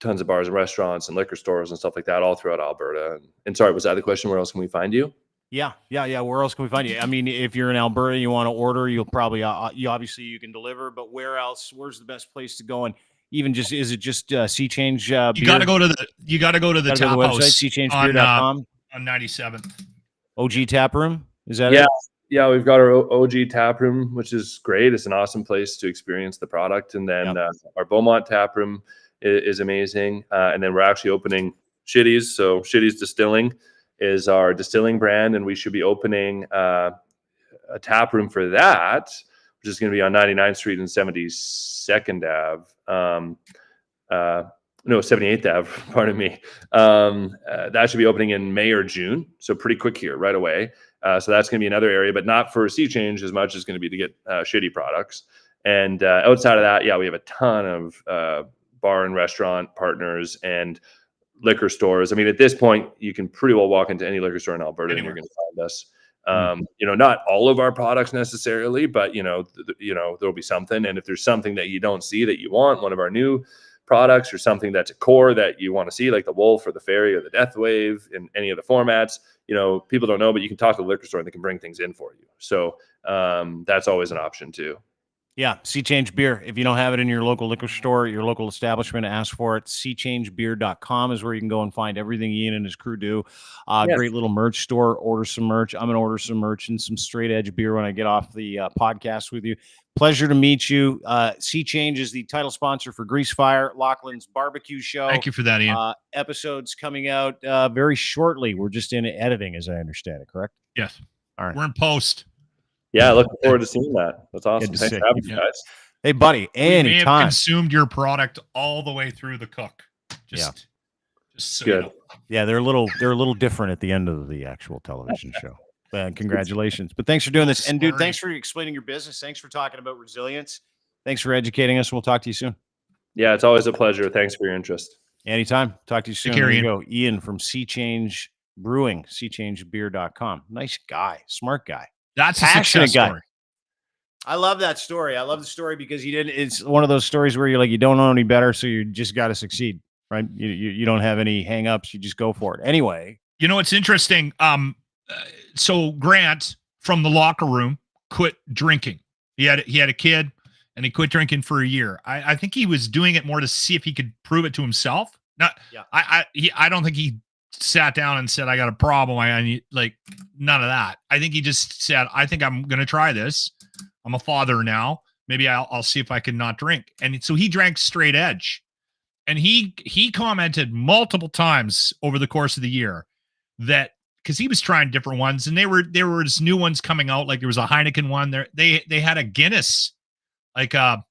tons of bars and restaurants and liquor stores and stuff like that all throughout Alberta. And sorry, was that the question? Where else can we find you? Yeah. Where else can we find you? I mean, if you're in Alberta, you want to order, you'll probably, obviously you can deliver, but where else? Where's the best place to go? And even is it just Sea Change beer? You got to go to the tap house website, seachangebeer.com on 97th. OG Tap Room. Is that it? Yeah, we've got our OG Tap Room, which is great. It's an awesome place to experience the product. And then our Beaumont Tap Room is amazing. And then we're actually opening Shitty's. So Shitty's Distilling is our distilling brand, and we should be opening a tap room for that, which is going to be on 99th Street and 72nd Ave. 78th Ave, pardon me. That should be opening in May or June. So pretty quick here, right away. So that's going to be another area, but not for Sea Change as much as going to be to get Shitty products. And outside of that, we have a ton of bar and restaurant partners and liquor stores. I mean, at this point, you can pretty well walk into any liquor store in Alberta and you're going to find us. Not all of our products necessarily, but there'll be something. And if there's something that you don't see that you want, one of our new products or something that's a core that you want to see, like the Wolf or the Fairy or the Death Wave in any of the formats, people don't know, but you can talk to the liquor store and they can bring things in for you. So that's always an option too. Yeah, Sea Change Beer. If you don't have it in your local liquor store, your local establishment, ask for it. SeaChangeBeer.com is where you can go and find everything Ian and his crew do. Great little merch store. Order some merch. I'm going to order some merch and some straight edge beer when I get off the podcast with you. Pleasure to meet you. Sea Change is the title sponsor for Grease Fire, Lachlan's barbecue show. Thank you for that, Ian. Episodes coming out very shortly. We're just in editing, as I understand it, correct? Yes. All right. We're in post. Yeah, looking forward to seeing that. That's awesome. Thanks for having me, guys. Hey, buddy, anytime. We may have consumed your product all the way through the cook. Just so good. You know. Yeah, they're a little different at the end of the actual television show. Congratulations. But thanks for doing this. And dude, thanks for explaining your business. Thanks for talking about resilience. Thanks for educating us. We'll talk to you soon. Yeah, it's always a pleasure. Thanks for your interest. Anytime. Talk to you soon. There you go. Ian from Sea Change Brewing, seachangebeer.com. Nice guy, smart guy. That's a success story. I love that story. I love the story because it's one of those stories where you're like, you don't know any better, so you just got to succeed, right? You don't have any hang-ups. You just go for it. Anyway. It's interesting. So Grant from the locker room quit drinking. He had a kid and he quit drinking for a year. I think he was doing it more to see if he could prove it to himself. I don't think he sat down and said, I got a problem. I need, like, none of that. I think he just said, I think I'm going to try this. I'm a father now. Maybe I'll see if I can not drink. And so he drank straight edge, and he commented multiple times over the course of the year that, because he was trying different ones, and there were new ones coming out. Like there was a Heineken one there. They had a Guinness, like a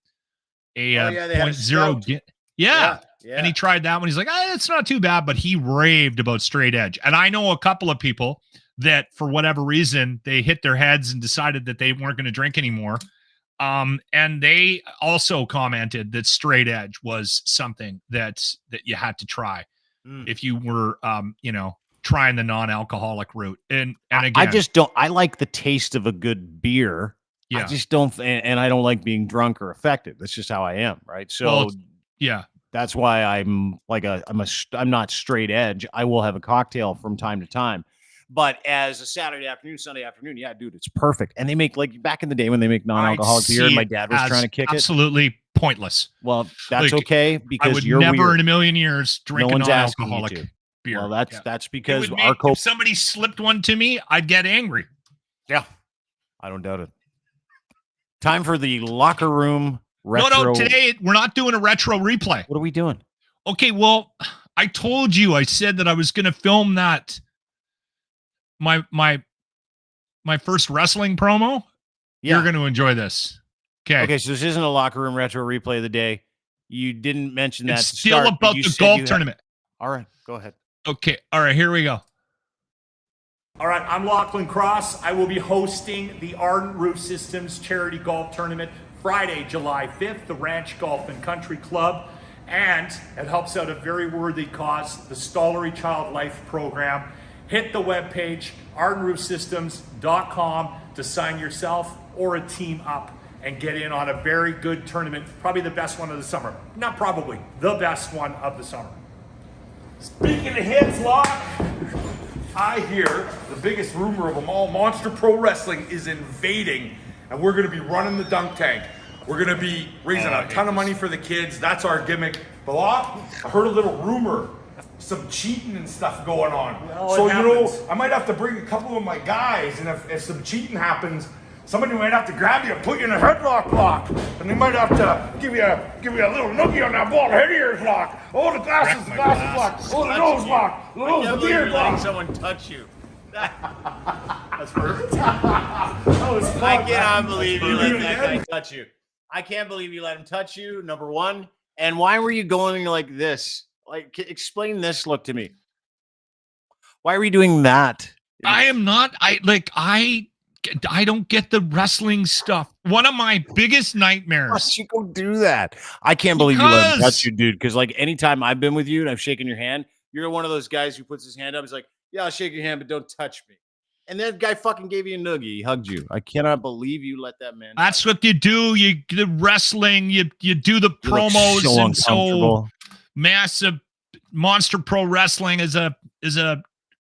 0.0. Yeah. And he tried that one. He's like, it's not too bad, but he raved about straight edge. And I know a couple of people that for whatever reason, they hit their heads and decided that they weren't going to drink anymore. And they also commented that straight edge was something that you had to try if you were, trying the non-alcoholic route. And again, I just don't. I like the taste of a good beer. Yeah. I just don't, and I don't like being drunk or affected. That's just how I am, right? So yeah, that's why I'm not straight edge. I will have a cocktail from time to time, but as a Saturday afternoon, Sunday afternoon, yeah, dude, it's perfect. And they make, like back in the day when they make non-alcoholic beer, and my dad was trying to kick it. Absolutely pointless. Well, that's okay because I would you're never weird. in a million years drink No a one's asking you non-alcoholic to. beer. Well, that's because if somebody slipped one to me, I'd get angry. Yeah, I don't doubt it. Time for the locker room retro. No, today we're not doing a retro replay. What are we doing? Okay, well, I told you, I said that I was going to film that my first wrestling promo. Yeah. You're going to enjoy this. Okay, so this isn't a locker room retro replay of the day. You didn't mention that. It's still about the golf tournament. All right, go ahead. Okay, all right, here we go. All right, I'm Lachlan Cross. I will be hosting the Ardent Roof Systems Charity Golf Tournament Friday, July 5th, the Ranch Golf and Country Club. And it helps out a very worthy cause, the Stollery Child Life Program. Hit the webpage, ardentroofsystems.com, to sign yourself or a team up and get in on a very good tournament, probably the best one of the summer. Not probably, the best one of the summer. Speaking of hits, Locke, I hear the biggest rumor of them all, Monster Pro Wrestling is invading, and we're going to be running the dunk tank. We're going to be raising a ton of money for the kids. That's our gimmick. But Locke, I heard a little rumor, some cheating and stuff going on. Well, so, I might have to bring a couple of my guys, and if some cheating happens, somebody might have to grab you and put you in a headlock, Locke. And they might have to give you a little noogie on that bald head of yours, Locke. Oh, the glasses, Locke. Oh, the nose, Locke. The nose, the beard, Locke. Someone touch you. That's perfect. That was fun. I cannot believe you let that guy touch you. I can't believe you let him touch you, number one. And why were you going like this? Like, explain this look to me. Why are we doing that? I am not. I don't get the wrestling stuff. One of my biggest nightmares. Why don't you go do that? I can't believe you let him touch you, dude. Because like anytime I've been with you and I've shaken your hand, you're one of those guys who puts his hand up. He's like, "Yeah, I'll shake your hand, but don't touch me." And that guy fucking gave you a noogie. He hugged you. I cannot believe you let that man. That's what you do. The wrestling. You do the promos, so and so massive. Monster Pro Wrestling is a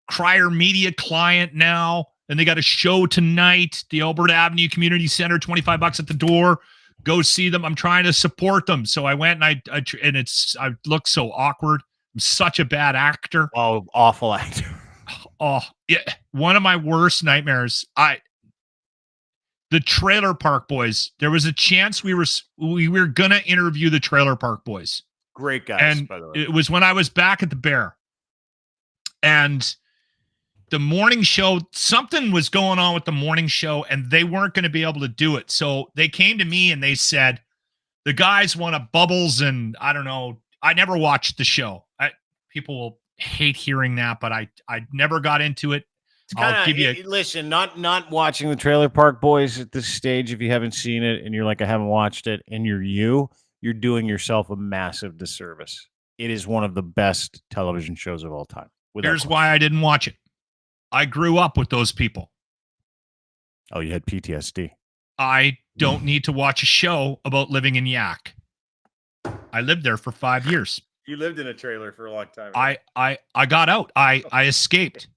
Crier Media client now. And they got a show tonight, the Alberta Avenue Community Center, $25 at the door. Go see them. I'm trying to support them. So I went and I look so awkward. I'm such a bad actor. Oh, awful actor. Oh, yeah. One of my worst nightmares. The Trailer Park Boys. There was a chance we were gonna interview the Trailer Park Boys. Great guys, and by the way. It was when I was back at the Bear. And the morning show, something was going on with the morning show, and they weren't going to be able to do it. So they came to me and they said, the guys want a Bubbles, and I don't know. I never watched the show. People will hate hearing that, but I never got into it. I'll give you listen, not watching the Trailer Park Boys at this stage. If you haven't seen it and you're like, I haven't watched it, and you're doing yourself a massive disservice. It is one of the best television shows of all time. Here's why I didn't watch it. I grew up with those people. Oh, you had PTSD. I don't need to watch a show about living in Yak. I lived there for 5 years. You lived in a trailer for a long time. Right? I got out. I escaped.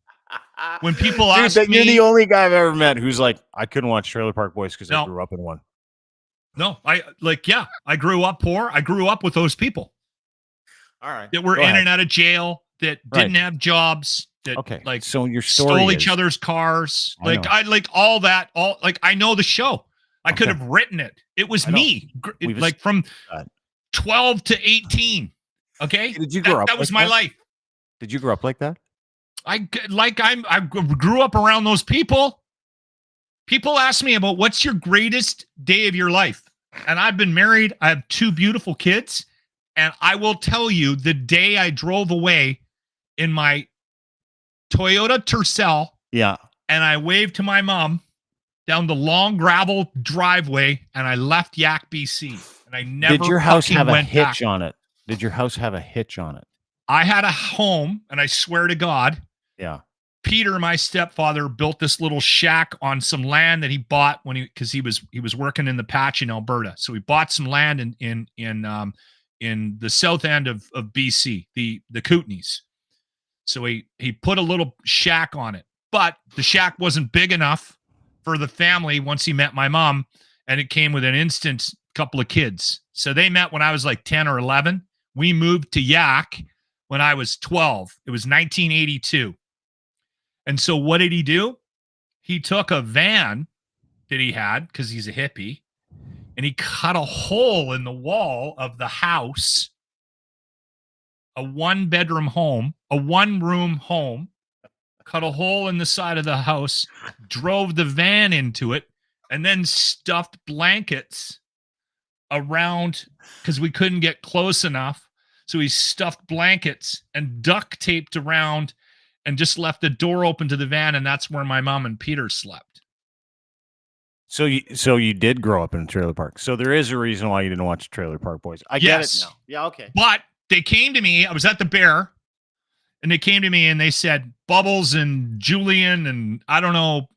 When people ask me, you're the only guy I've ever met who's like, I couldn't watch Trailer Park Boys because I grew up in one. No, I grew up poor. I grew up with those people. All right. That were in and out of jail, that didn't have jobs. That, so your story stole each other's cars. I all that. I know the show. I could have written it. It was me. From 12 to 18. Okay. Did you grow up? That was my life. Did you grow up like that? I grew up around those people. People ask me about what's your greatest day of your life. And I've been married. I have 2 beautiful kids. And I will tell you, the day I drove away in my Toyota Tercel. Yeah. And I waved to my mom down the long gravel driveway, and I left Yak, BC. And I never Did your house have a hitch back. on it? Did your house have a hitch on it? I had a home, and I swear to God, Yeah. Peter, my stepfather, built this little shack on some land that he bought because he was working in the patch in Alberta. So he bought some land in the south end of BC, the Kootenays. So he put a little shack on it, but the shack wasn't big enough for the family once he met my mom, and it came with an instant couple of kids. So they met when I was like 10 or 11. We moved to Yak when I was 12. It was 1982. And so what did he do? He took a van that he had because he's a hippie, and he cut a hole in the wall of the house, a one-bedroom home, a one-room home, cut a hole in the side of the house, drove the van into it, and then stuffed blankets around because we couldn't get close enough. So he stuffed blankets and duct taped around and just left the door open to the van, and that's where my mom and Peter slept. So you did grow up in a trailer park. So there is a reason why you didn't watch Trailer Park Boys. I get it now. Yeah, okay. But they came to me. I was at the Bear, and they came to me and they said, Bubbles and Julian and I don't know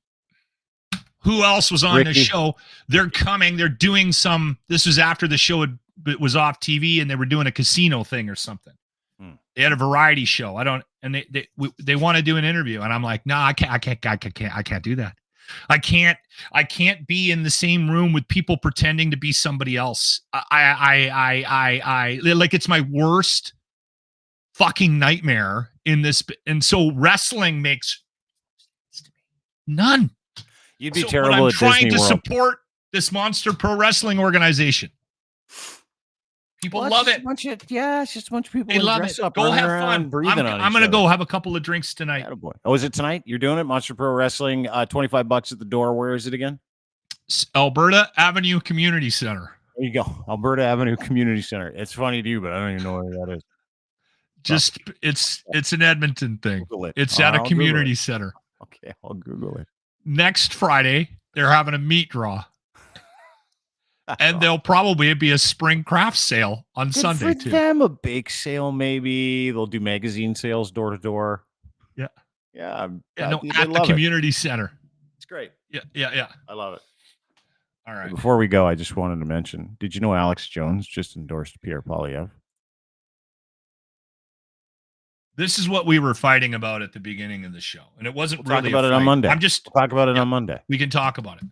who else was on Ricky. the show. They're coming. They're doing some. This was after the show was off TV, and they were doing a casino thing or something. They had a variety show. They want to do an interview, and I'm like, no, I can't do that. I can't be in the same room with people pretending to be somebody else. I like, it's my worst fucking nightmare in this. And so wrestling makes none. You'd be so terrible I'm at trying Disney to World. support this monster pro wrestling organization. People love it. It's just a bunch of people. They love it. Up, go have around, fun. I'm going to go have a couple of drinks tonight. Attaboy. Oh, is it tonight? You're doing it? Monster Pro Wrestling, $25 at the door. Where is it again? Alberta Avenue Community Center. There you go. Alberta Avenue Community Center. It's funny to you, but I don't even know where that is. Just it's an Edmonton thing. It. It's at a community center. Okay, I'll Google it. Next Friday, they're having a meat draw. And there'll probably be a spring craft sale on Sunday for too. Them a bake sale, maybe they'll do magazine sales door to door. Yeah. At the community center. It's great. Yeah. I love it. All right. Before we go, I just wanted to mention: did you know Alex Jones just endorsed Pierre Polyev? This is what we were fighting about at the beginning of the show, and it wasn't We'll really talk about it on Monday. We'll talk about it on Monday. We can talk about it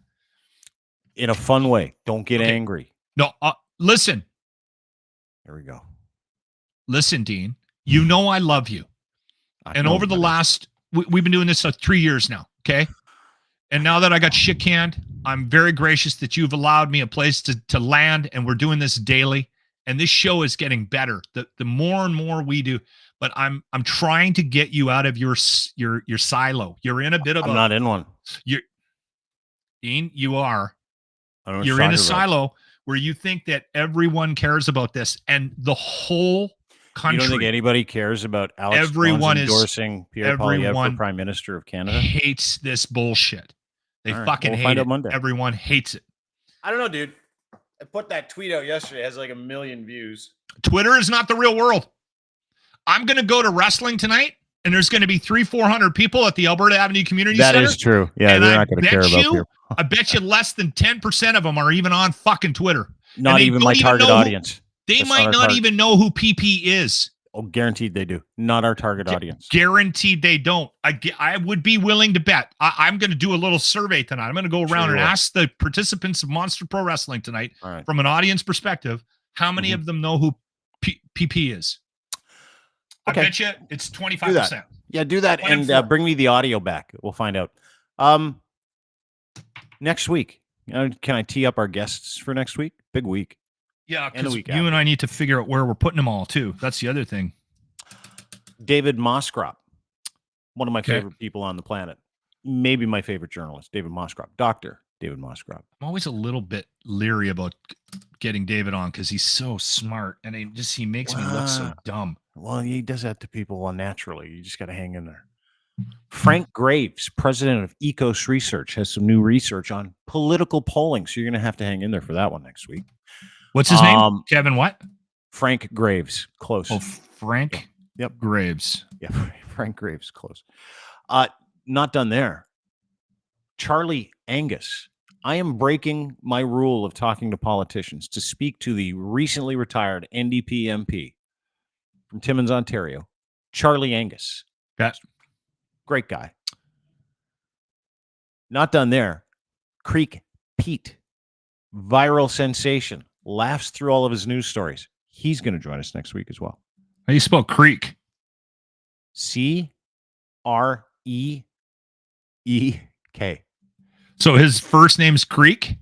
in a fun way. Don't get angry. No, listen. Here we go. Listen, Dean. You know I love you, and over the last, we've been doing this for 3 years now. Okay, and now that I got shit canned, I'm very gracious that you've allowed me a place to land, and we're doing this daily. And this show is getting better. The more and more we do. But I'm trying to get you out of your silo. You're in a bit of I'm not in one. Dean, you are. You're in a silo where you think that everyone cares about this, and the whole country. You don't think anybody cares about Alex Jones endorsing Pierre Polyev for Prime Minister of Canada? Hates this bullshit. They fucking hate it. Monday. Everyone hates it. I don't know, dude. I put that tweet out yesterday. It has like 1 million views. Twitter is not the real world. I'm going to go to wrestling tonight, and there's going to be 300-400 people at the Alberta Avenue Community Center. That is true. Yeah, they're not going to care about you. I bet you less than 10% of them are even on fucking Twitter. Not even my target audience. They might not even know who PP is. Oh, guaranteed they do. Not our target audience. Guaranteed they don't. I would be willing to bet. I'm going to do a little survey tonight. I'm going to go around and ask the participants of Monster Pro Wrestling tonight, from an audience perspective, how many of them know who PP is. Okay. I bet you it's 25%. Yeah, do that and bring me the audio back. We'll find out. Next week, can I tee up our guests for next week? Big week. Yeah, because you and I need to figure out where we're putting them all, too. That's the other thing. David Moskrop, one of my favorite people on the planet. Maybe my favorite journalist, David Moskrop. Dr. David Moskrop. I'm always a little bit leery about getting David on because he's so smart, and he makes me look so dumb. Well, he does that to people unnaturally. You just got to hang in there. Frank Graves, president of Ecos Research, has some new research on political polling, so you're going to have to hang in there for that one next week. What's his name? Kevin what? Frank Graves. Close. Oh, Frank? Yep. Graves. Yeah, Frank Graves, close. Not done there. Charlie Angus. I am breaking my rule of talking to politicians to speak to the recently retired NDP MP from Timmins, Ontario, Charlie Angus. That great guy. Not done there. Creek Pete, viral sensation, laughs through all of his news stories. He's going to join us next week as well. How do you spell Creek? C-R-E-E-K. So his first name's Creek?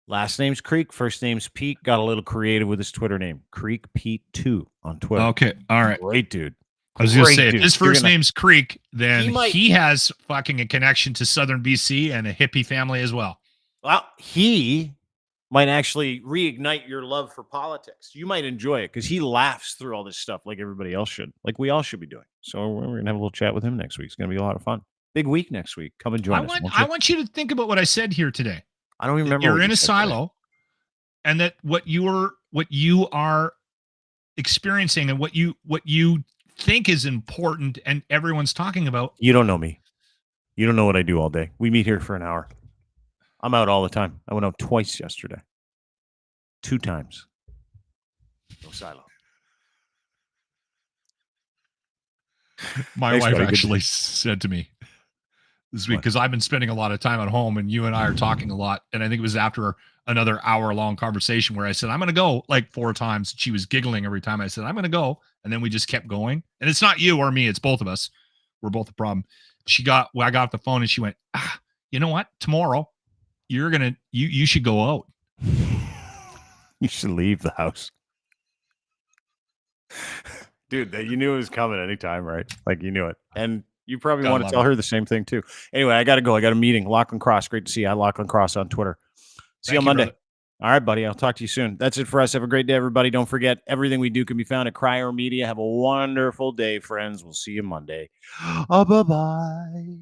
Last name's Creek. First name's Pete. Got a little creative with his Twitter name. Creek Pete 2 on Twitter. Okay. All right. Great dude. I was going to say, if his first name's Creek, then he has fucking a connection to Southern BC and a hippie family as well. Well, he might actually reignite your love for politics. You might enjoy it because he laughs through all this stuff like everybody else should, like we all should be doing. So we're going to have a little chat with him next week. It's going to be a lot of fun. Big week next week. Come and join us. I want you to think about what I said here today. I don't even remember. You're in a silo, and that what you are experiencing and what you think is important and everyone's talking about. You don't know me. You don't know what I do all day. We meet here for an hour. I'm out all the time. I went out twice yesterday. 2 times. No silo. My wife actually said to me this week, because I've been spending a lot of time at home and you and I are talking a lot. And I think it was after another hour-long conversation where I said, I'm going to go like 4 times. She was giggling every time I said, I'm going to go. And then we just kept going. And it's not you or me. It's both of us. We're both the problem. I got off the phone and she went, you know what? Tomorrow, you should go out. You should leave the house. Dude, you knew it was coming anytime, right? Like you knew it. And you probably want to tell her the same thing too. Anyway, I got to go. I got a meeting. Lachlan Cross. Great to see you. Lachlan Cross on Twitter. See you on Monday. Brother. All right, buddy. I'll talk to you soon. That's it for us. Have a great day, everybody. Don't forget, everything we do can be found at Cryer Media. Have a wonderful day, friends. We'll see you Monday. Bye-bye.